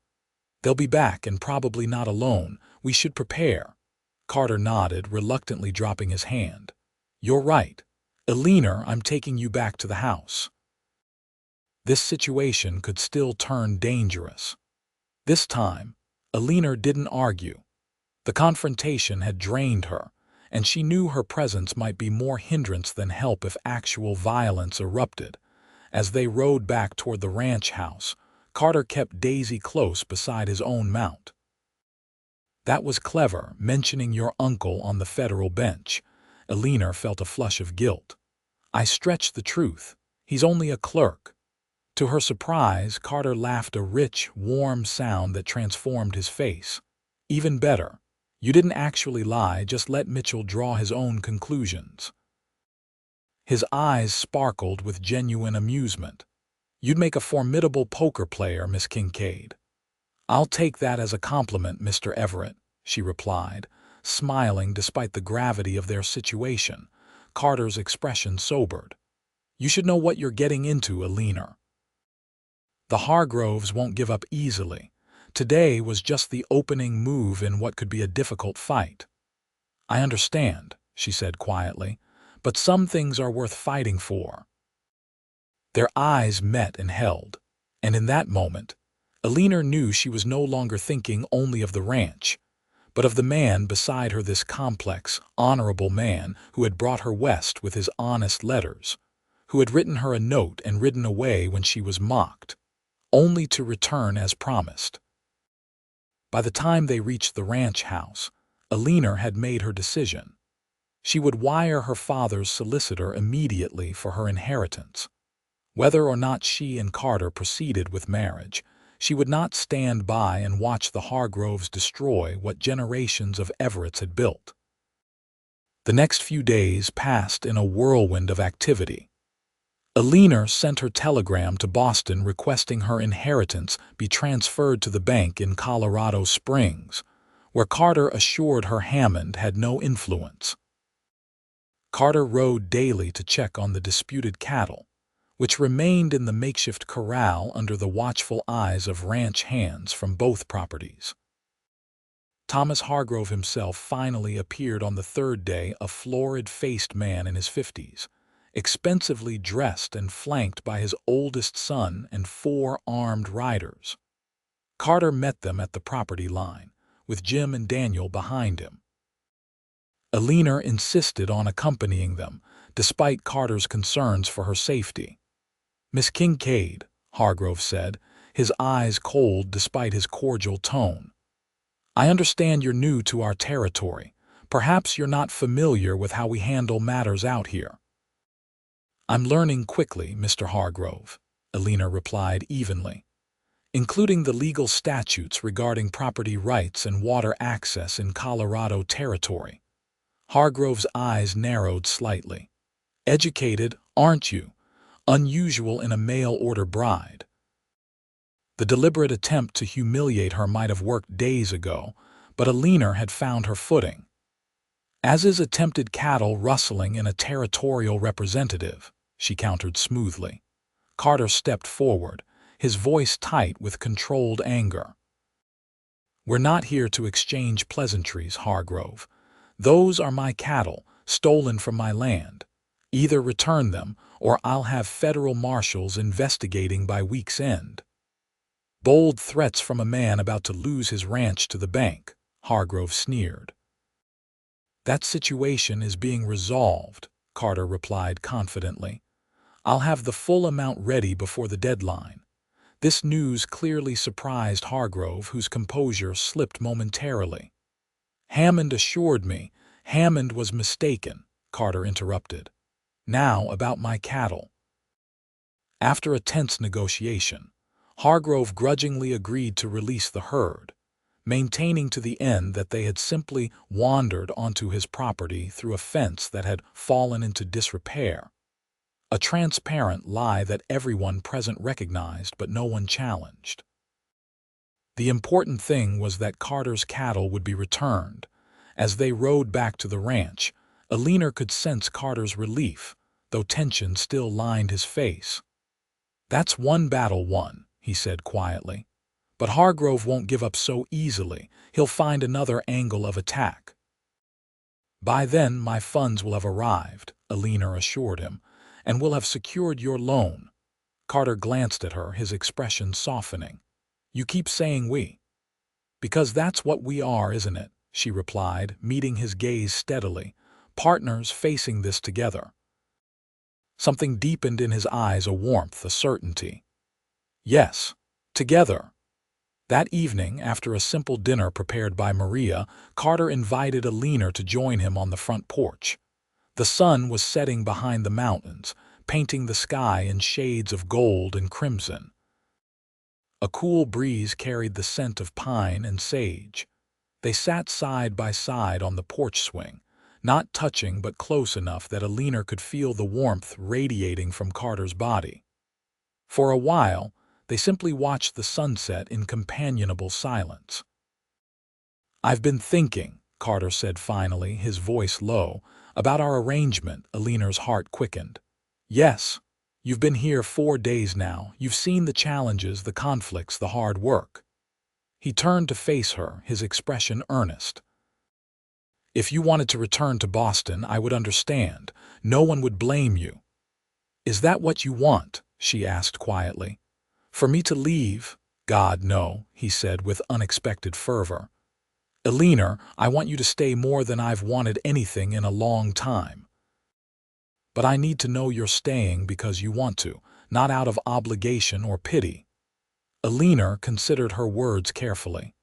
"They'll be back, and probably not alone. We should prepare." Carter nodded, reluctantly dropping his hand. "You're right. Eleanor, I'm taking you back to the house." This situation could still turn dangerous. This time, Eleanor didn't argue. The confrontation had drained her, and she knew her presence might be more hindrance than help if actual violence erupted. As they rode back toward the ranch house, Carter kept Daisy close beside his own mount. "That was clever, mentioning your uncle on the federal bench." Eleanor felt a flush of guilt. "I stretched the truth. He's only a clerk." To her surprise, Carter laughed, a rich, warm sound that transformed his face. "Even better. You didn't actually lie, just let Mitchell draw his own conclusions." His eyes sparkled with genuine amusement. "You'd make a formidable poker player, Miss Kincaid." "I'll take that as a compliment, Mr. Everett," she replied, smiling despite the gravity of their situation. Carter's expression sobered. "You should know what you're getting into, Eleanor. The Hargroves won't give up easily. Today was just the opening move in what could be a difficult fight." "I understand," she said quietly, "but some things are worth fighting for." Their eyes met and held, and in that moment, Eleanor knew she was no longer thinking only of the ranch, but of the man beside her, this complex, honorable man who had brought her west with his honest letters, who had written her a note and ridden away when she was mocked, only to return as promised. By the time they reached the ranch house, Eleanor had made her decision. She would wire her father's solicitor immediately for her inheritance. Whether or not she and Carter proceeded with marriage, she would not stand by and watch the Hargroves destroy what generations of Everetts had built. The next few days passed in a whirlwind of activity. Eleanor sent her telegram to Boston requesting her inheritance be transferred to the bank in Colorado Springs, where Carter assured her Hammond had no influence. Carter rode daily to check on the disputed cattle, which remained in the makeshift corral under the watchful eyes of ranch hands from both properties. Thomas Hargrove himself finally appeared on the third day, a florid-faced man in his 50s, expensively dressed and flanked by his oldest son and 4 armed riders. Carter met them at the property line, with Jim and Daniel behind him. Eleanor insisted on accompanying them, despite Carter's concerns for her safety. "Miss Kincaid," Hargrove said, his eyes cold despite his cordial tone, "I understand you're new to our territory. Perhaps you're not familiar with how we handle matters out here." "I'm learning quickly, Mr. Hargrove," Eleanor replied evenly, "including the legal statutes regarding property rights and water access in Colorado territory." Hargrove's eyes narrowed slightly. "Educated, aren't you? Unusual in a mail-order bride." The deliberate attempt to humiliate her might have worked days ago, but Eleanor had found her footing. "As is attempted cattle rustling in a territorial representative," she countered smoothly. Carter stepped forward, his voice tight with controlled anger. "We're not here to exchange pleasantries, Hargrove. Those are my cattle, stolen from my land. Either return them, or I'll have federal marshals investigating by week's end. Bold threats from a man about to lose his ranch to the bank, Hargrove sneered. That situation is being resolved, Carter replied confidently. I'll have the full amount ready before the deadline. This news clearly surprised Hargrove, whose composure slipped momentarily. Hammond assured me. Hammond was mistaken, Carter interrupted. Now about my cattle. After a tense negotiation, Hargrove grudgingly agreed to release the herd, maintaining to the end that they had simply wandered onto his property through a fence that had fallen into disrepair. A transparent lie that everyone present recognized but no one challenged. The important thing was that Carter's cattle would be returned. As they rode back to the ranch, Eleanor could sense Carter's relief, though tension still lined his face. That's one battle won, he said quietly. But Hargrove won't give up so easily. He'll find another angle of attack. By then, my funds will have arrived, Eleanor assured him, and we'll have secured your loan. Carter glanced at her, his expression softening. You keep saying we. Because that's what we are, isn't it? She replied, meeting his gaze steadily. Partners facing this together. Something deepened in his eyes, a warmth, a certainty. Yes, together. That evening, after a simple dinner prepared by Maria, Carter invited Eleanor to join him on the front porch. The sun was setting behind the mountains, painting the sky in shades of gold and crimson. A cool breeze carried the scent of pine and sage. They sat side by side on the porch swing, not touching but close enough that Eleanor could feel the warmth radiating from Carter's body. For a while, they simply watched the sunset in companionable silence. I've been thinking, Carter said finally, his voice low, about our arrangement. Eleanor's heart quickened. Yes, you've been here 4 days now. You've seen the challenges, the conflicts, the hard work. He turned to face her, his expression earnest. If you wanted to return to Boston, I would understand. No one would blame you. Is that what you want? She asked quietly. For me to leave? God, no, he said with unexpected fervor. Eleanor, I want you to stay more than I've wanted anything in a long time. But I need to know you're staying because you want to, not out of obligation or pity. Eleanor considered her words carefully.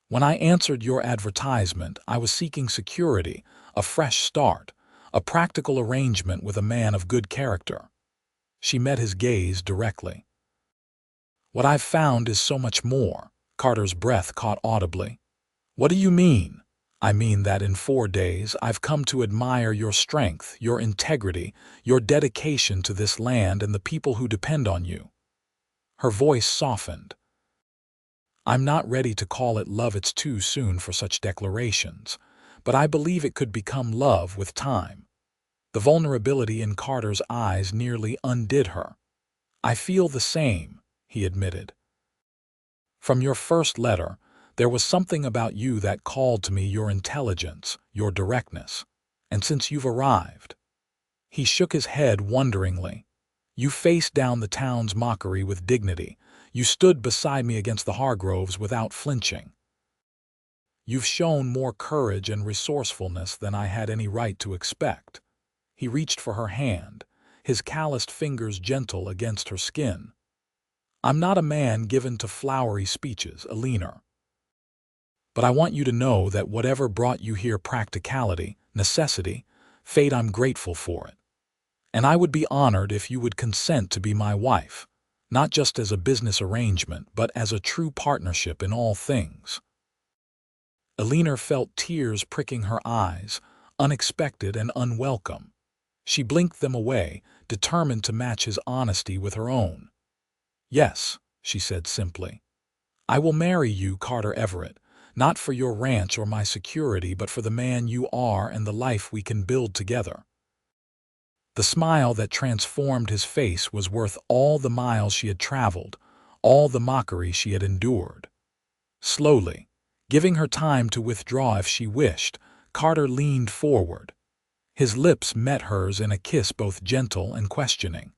When I answered your advertisement, I was seeking security, a fresh start, a practical arrangement with a man of good character. She met his gaze directly. What I've found is so much more. Carter's breath caught audibly. What do you mean? I mean that in 4 days I've come to admire your strength, your integrity, your dedication to this land and the people who depend on you. Her voice softened. I'm not ready to call it love, it's too soon for such declarations, but I believe it could become love with time. The vulnerability in Carter's eyes nearly undid her. I feel the same, he admitted. From your first letter, there was something about you that called to me, your intelligence, your directness. And since you've arrived, he shook his head wonderingly. You faced down the town's mockery with dignity. You stood beside me against the Hargroves without flinching. You've shown more courage and resourcefulness than I had any right to expect. He reached for her hand, his calloused fingers gentle against her skin. I'm not a man given to flowery speeches, Eleanor. But I want you to know that whatever brought you here, practicality, necessity, fate, I'm grateful for it. And I would be honored if you would consent to be my wife, not just as a business arrangement, but as a true partnership in all things. Eleanor felt tears pricking her eyes, unexpected and unwelcome. She blinked them away, determined to match his honesty with her own. Yes, she said simply. I will marry you, Carter Everett, not for your ranch or my security, but for the man you are and the life we can build together. The smile that transformed his face was worth all the miles she had traveled, all the mockery she had endured. Slowly, giving her time to withdraw if she wished, Carter leaned forward. His lips met hers in a kiss both gentle and questioning.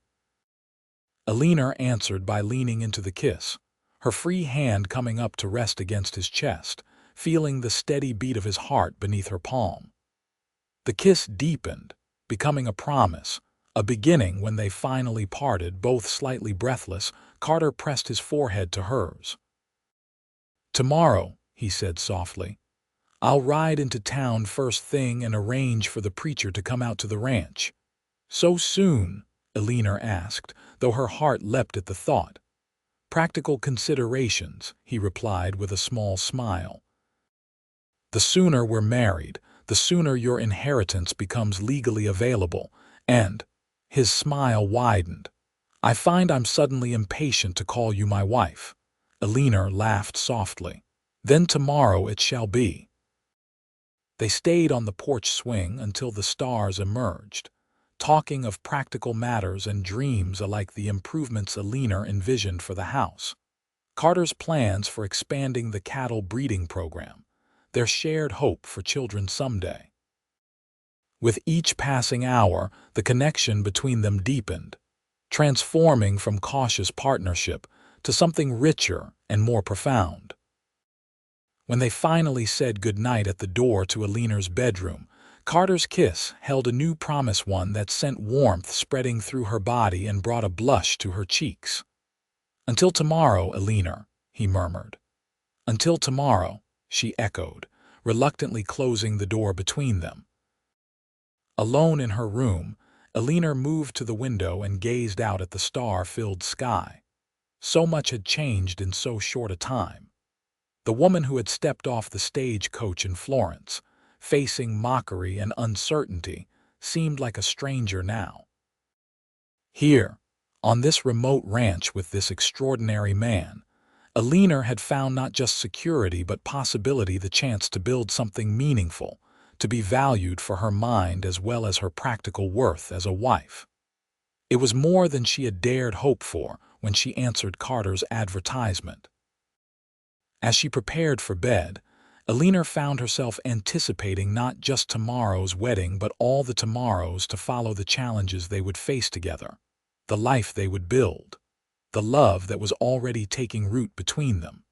Eleanor answered by leaning into the kiss, her free hand coming up to rest against his chest, feeling the steady beat of his heart beneath her palm. The kiss deepened, becoming a promise, a beginning. When they finally parted, both slightly breathless, Carter pressed his forehead to hers. "Tomorrow," he said softly, "I'll ride into town first thing and arrange for the preacher to come out to the ranch." "So soon?" Eleanor asked, though her heart leapt at the thought. "Practical considerations," he replied with a small smile. "The sooner we're married, the sooner your inheritance becomes legally available, and—" his smile widened. "I find I'm suddenly impatient to call you my wife." Eleanor laughed softly. "Then tomorrow it shall be." They stayed on the porch swing until the stars emerged, talking of practical matters and dreams alike, the improvements Eleanor envisioned for the house, Carter's plans for expanding the cattle breeding program, their shared hope for children someday. With each passing hour, the connection between them deepened, transforming from cautious partnership to something richer and more profound. When they finally said goodnight at the door to Eleanor's bedroom, Carter's kiss held a new promise, one that sent warmth spreading through her body and brought a blush to her cheeks. "Until tomorrow, Eleanor," he murmured. "Until tomorrow," she echoed, reluctantly closing the door between them. Alone in her room, Eleanor moved to the window and gazed out at the star-filled sky. So much had changed in so short a time. The woman who had stepped off the stagecoach in Florence, facing mockery and uncertainty, seemed like a stranger now. Here, on this remote ranch with this extraordinary man, Eleanor had found not just security but possibility, the chance to build something meaningful, to be valued for her mind as well as her practical worth as a wife. It was more than she had dared hope for when she answered Carter's advertisement. As she prepared for bed, Eleanor found herself anticipating not just tomorrow's wedding but all the tomorrows to follow, the challenges they would face together, the life they would build, the love that was already taking root between them.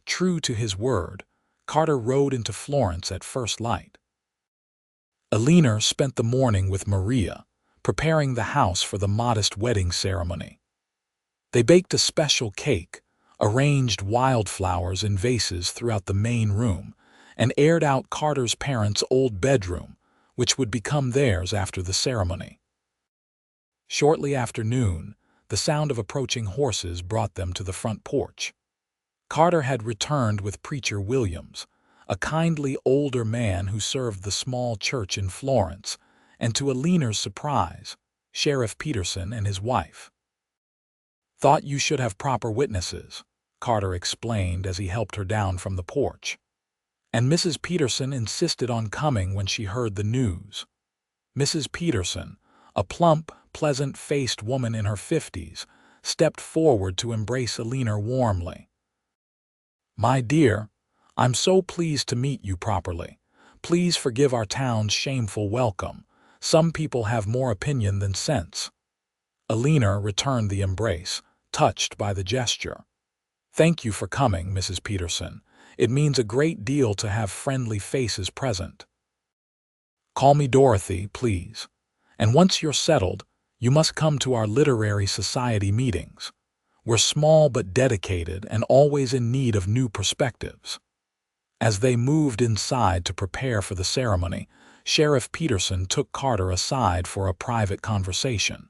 True to his word, Carter rode into Florence at first light. Eleanor spent the morning with Maria, preparing the house for the modest wedding ceremony. They baked a special cake, arranged wildflowers in vases throughout the main room, and aired out Carter's parents' old bedroom, which would become theirs after the ceremony. Shortly after noon, the sound of approaching horses brought them to the front porch. Carter had returned with Preacher Williams, a kindly older man who served the small church in Florence, and to Eleanor's surprise, Sheriff Peterson and his wife. "Thought you should have proper witnesses," Carter explained as he helped her down from the porch. And Mrs. Peterson insisted on coming when she heard the news. Mrs. Peterson, a plump, pleasant-faced woman in her 50s, stepped forward to embrace Eleanor warmly. "My dear, I'm so pleased to meet you properly. Please forgive our town's shameful welcome. Some people have more opinion than sense." Eleanor returned the embrace, touched by the gesture. "Thank you for coming, Mrs. Peterson. It means a great deal to have friendly faces present. Call me Dorothy, please. And once you're settled, you must come to our literary society meetings. We're small but dedicated and always in need of new perspectives." As they moved inside to prepare for the ceremony, Sheriff Peterson took Carter aside for a private conversation.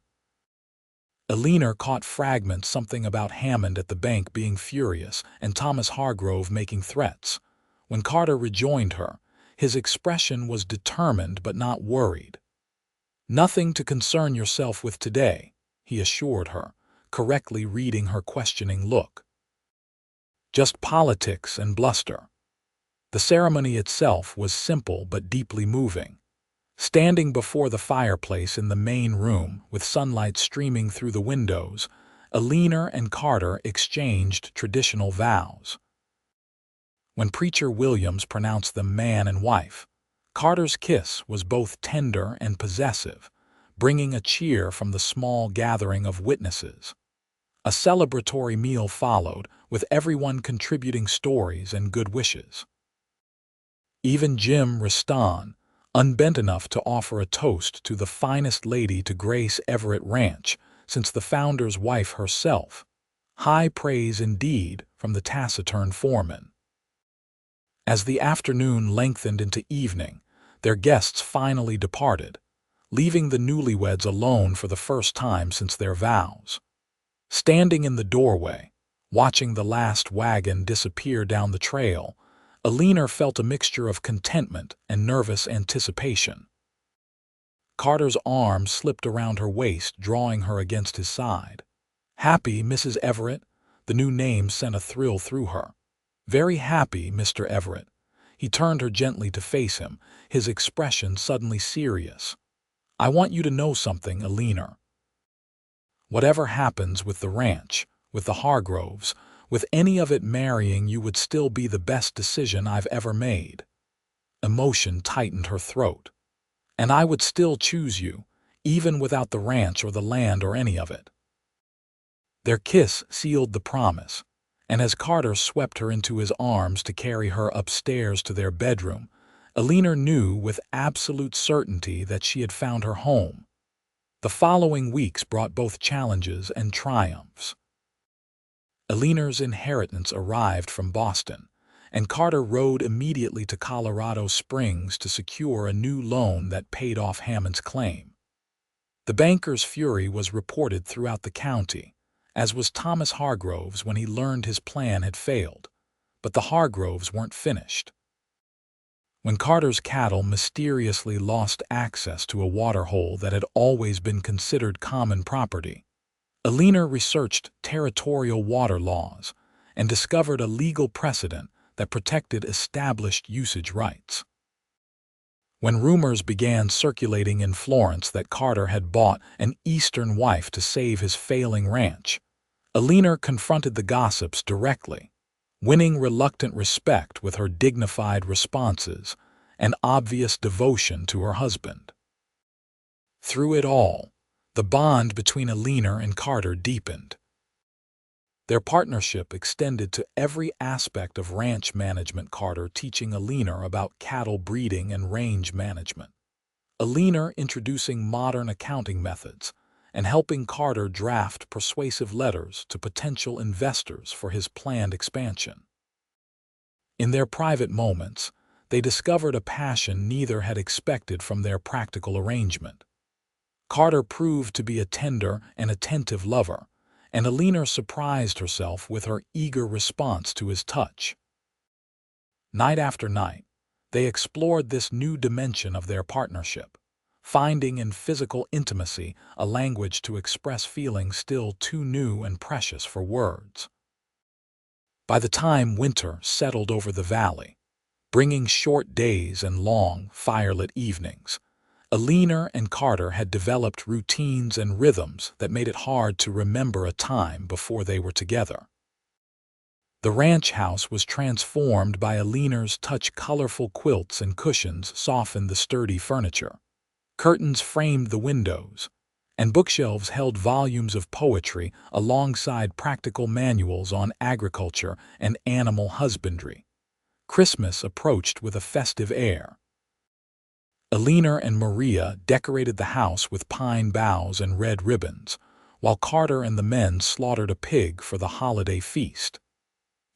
Eleanor caught fragments, something about Hammond at the bank being furious and Thomas Hargrove making threats. When Carter rejoined her, his expression was determined but not worried. "Nothing to concern yourself with today," he assured her, correctly reading her questioning look. "Just politics and bluster." The ceremony itself was simple but deeply moving. Standing before the fireplace in the main room, with sunlight streaming through the windows, Eleanor and Carter exchanged traditional vows. When Preacher Williams pronounced them man and wife, Carter's kiss was both tender and possessive, bringing a cheer from the small gathering of witnesses. A celebratory meal followed, with everyone contributing stories and good wishes. Even Jim Riston, unbent enough to offer a toast to the finest lady to grace Everett Ranch since the founder's wife herself. High praise indeed from the taciturn foreman. As the afternoon lengthened into evening, their guests finally departed, leaving the newlyweds alone for the first time since their vows. Standing in the doorway, watching the last wagon disappear down the trail, Eleanor felt a mixture of contentment and nervous anticipation. Carter's arm slipped around her waist, drawing her against his side. "Happy, Mrs. Everett?" The new name sent a thrill through her. "Very happy, Mr. Everett." He turned her gently to face him, his expression suddenly serious. "I want you to know something, Eleanor. Whatever happens with the ranch, with the Hargroves, with any of it marrying you would still be the best decision I've ever made." Emotion tightened her throat. "And I would still choose you, even without the ranch or the land or any of it." Their kiss sealed the promise, and as Carter swept her into his arms to carry her upstairs to their bedroom, Eleanor knew with absolute certainty that she had found her home. The following weeks brought both challenges and triumphs. Eleanor's inheritance arrived from Boston, and Carter rode immediately to Colorado Springs to secure a new loan that paid off Hammond's claim. The banker's fury was reported throughout the county, as was Thomas Hargrove's when he learned his plan had failed, but the Hargroves weren't finished. When Carter's cattle mysteriously lost access to a waterhole that had always been considered common property, Eleanor researched territorial water laws and discovered a legal precedent that protected established usage rights. When rumors began circulating in Florence that Carter had bought an Eastern wife to save his failing ranch, Eleanor confronted the gossips directly, winning reluctant respect with her dignified responses and obvious devotion to her husband. Through it all, the bond between Eleanor and Carter deepened. Their partnership extended to every aspect of ranch management, Carter teaching Eleanor about cattle breeding and range management, Eleanor introducing modern accounting methods, and helping Carter draft persuasive letters to potential investors for his planned expansion. In their private moments, they discovered a passion neither had expected from their practical arrangement. Carter proved to be a tender and attentive lover, and Eleanor surprised herself with her eager response to his touch. Night after night, they explored this new dimension of their partnership, finding in physical intimacy a language to express feelings still too new and precious for words. By the time winter settled over the valley, bringing short days and long, firelit evenings, Eleanor and Carter had developed routines and rhythms that made it hard to remember a time before they were together. The ranch house was transformed by Eleanor's touch. Colorful quilts and cushions softened the sturdy furniture. Curtains framed the windows, and bookshelves held volumes of poetry alongside practical manuals on agriculture and animal husbandry. Christmas approached with a festive air. Eleanor and Maria decorated the house with pine boughs and red ribbons, while Carter and the men slaughtered a pig for the holiday feast.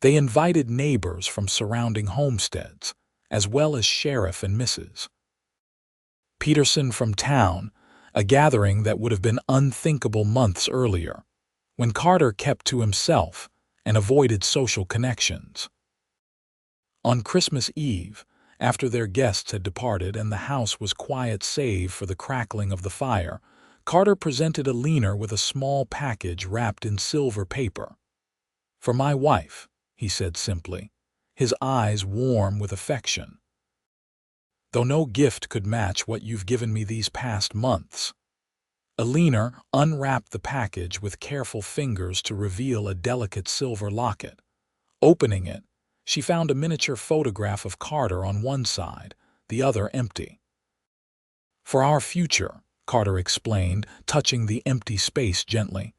They invited neighbors from surrounding homesteads, as well as Sheriff and Mrs. Peterson from town, a gathering that would have been unthinkable months earlier, when Carter kept to himself and avoided social connections. On Christmas Eve, after their guests had departed and the house was quiet save for the crackling of the fire, Carter presented Eleanor with a small package wrapped in silver paper. "For my wife," he said simply, his eyes warm with affection. "Though no gift could match what you've given me these past months." Eleanor unwrapped the package with careful fingers to reveal a delicate silver locket. Opening it, she found a miniature photograph of Carter on one side, the other empty. "For our future," Carter explained, touching the empty space gently.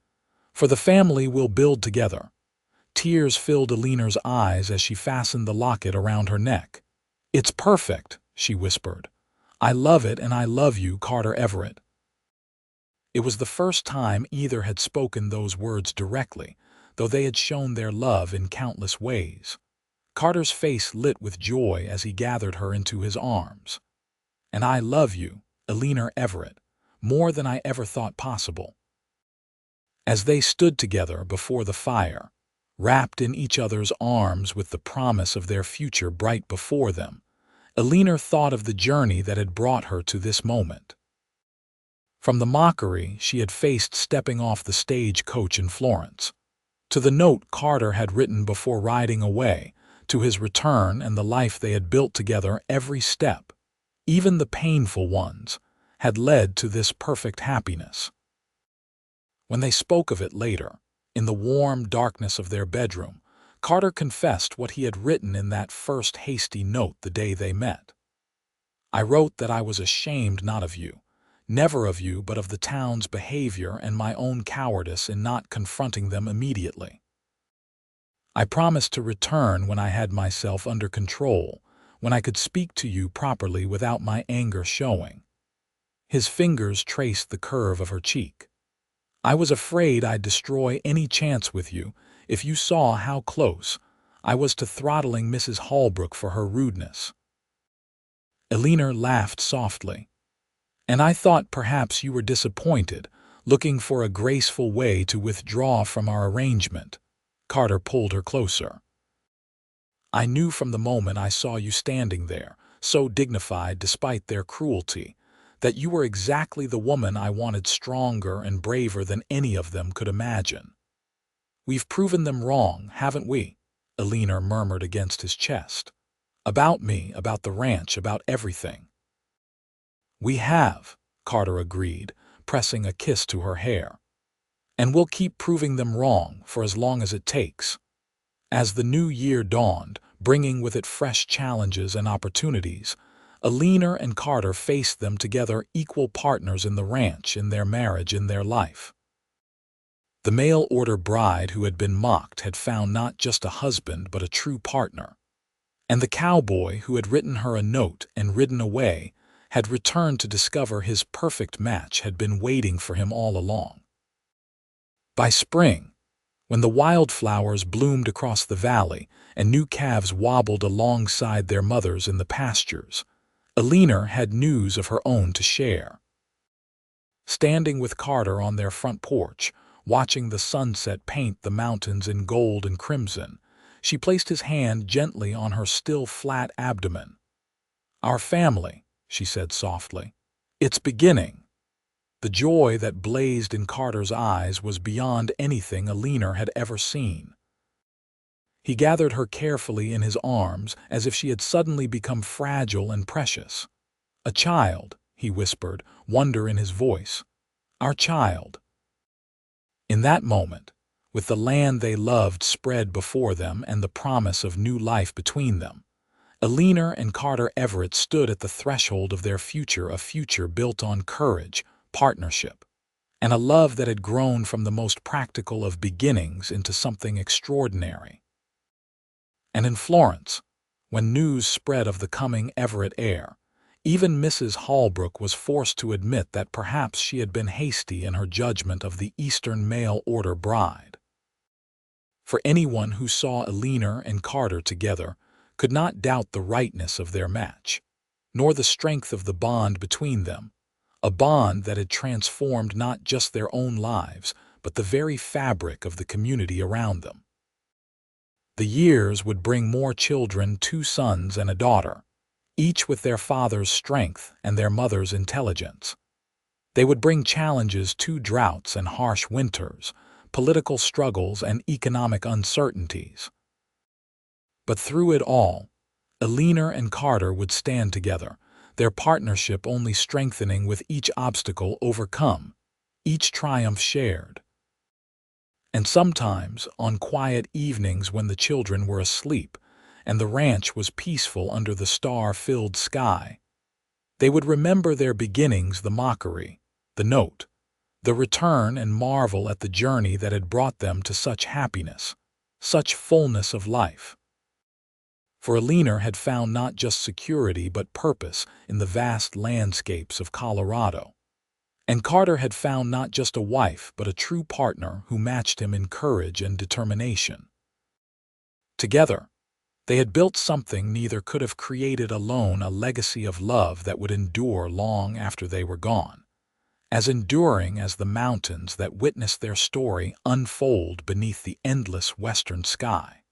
"For the family we'll build together." Tears filled Eleanor's eyes as she fastened the locket around her neck. "It's perfect," she whispered. "I love it, and I love you, Carter Everett." It was the first time either had spoken those words directly, though they had shown their love in countless ways. Carter's face lit with joy as he gathered her into his arms. "And I love you, Eleanor Everett, more than I ever thought possible." As they stood together before the fire, wrapped in each other's arms with the promise of their future bright before them, Eleanor thought of the journey that had brought her to this moment. From the mockery she had faced stepping off the stage-coach in Florence, to the note Carter had written before riding away, to his return and the life they had built together, every step, even the painful ones, had led to this perfect happiness. When they spoke of it later, in the warm darkness of their bedroom, Carter confessed what he had written in that first hasty note the day they met. "I wrote that I was ashamed not of you, never of you but of the town's behavior and my own cowardice in not confronting them immediately. I promised to return when I had myself under control, when I could speak to you properly without my anger showing." His fingers traced the curve of her cheek. "I was afraid I'd destroy any chance with you if you saw how close I was to throttling Mrs. Holbrook for her rudeness." Eleanor laughed softly. "And I thought perhaps you were disappointed, looking for a graceful way to withdraw from our arrangement." Carter pulled her closer. "I knew from the moment I saw you standing there, so dignified despite their cruelty, that you were exactly the woman I wanted, stronger and braver than any of them could imagine." "We've proven them wrong, haven't we?" Eleanor murmured against his chest. "About me, about the ranch, about everything." "We have," Carter agreed, pressing a kiss to her hair. "And we'll keep proving them wrong for as long as it takes." As the new year dawned, bringing with it fresh challenges and opportunities, Eleanor and Carter faced them together, equal partners in the ranch, in their marriage, in their life. The mail-order bride who had been mocked had found not just a husband but a true partner. And the cowboy who had written her a note and ridden away had returned to discover his perfect match had been waiting for him all along. By spring, when the wildflowers bloomed across the valley and new calves wobbled alongside their mothers in the pastures, Eleanor had news of her own to share. Standing with Carter on their front porch, watching the sunset paint the mountains in gold and crimson, she placed his hand gently on her still flat abdomen. "Our family," she said softly. "It's beginning." The joy that blazed in Carter's eyes was beyond anything Eleanor had ever seen. He gathered her carefully in his arms as if she had suddenly become fragile and precious. "A child," he whispered, wonder in his voice. "Our child." In that moment, with the land they loved spread before them and the promise of new life between them, Eleanor and Carter Everett stood at the threshold of their future, a future built on courage, partnership, and a love that had grown from the most practical of beginnings into something extraordinary. And in Florence, when news spread of the coming Everett heir, even Mrs. Holbrook was forced to admit that perhaps she had been hasty in her judgment of the Eastern mail-order bride. For anyone who saw Eleanor and Carter together could not doubt the rightness of their match, nor the strength of the bond between them, a bond that had transformed not just their own lives, but the very fabric of the community around them. The years would bring more children, 2 sons and a daughter, each with their father's strength and their mother's intelligence. They would bring challenges, 2 droughts and harsh winters, political struggles and economic uncertainties. But through it all, Eleanor and Carter would stand together, their partnership only strengthening with each obstacle overcome, each triumph shared. And sometimes, on quiet evenings when the children were asleep, and the ranch was peaceful under the star-filled sky. They would remember their beginnings, the mockery, the note, the return, and marvel at the journey that had brought them to such happiness, such fullness of life. For Eleanor had found not just security but purpose in the vast landscapes of Colorado. And Carter had found not just a wife but a true partner who matched him in courage and determination. Together, they had built something neither could have created alone, a legacy of love that would endure long after they were gone, as enduring as the mountains that witnessed their story unfold beneath the endless western sky.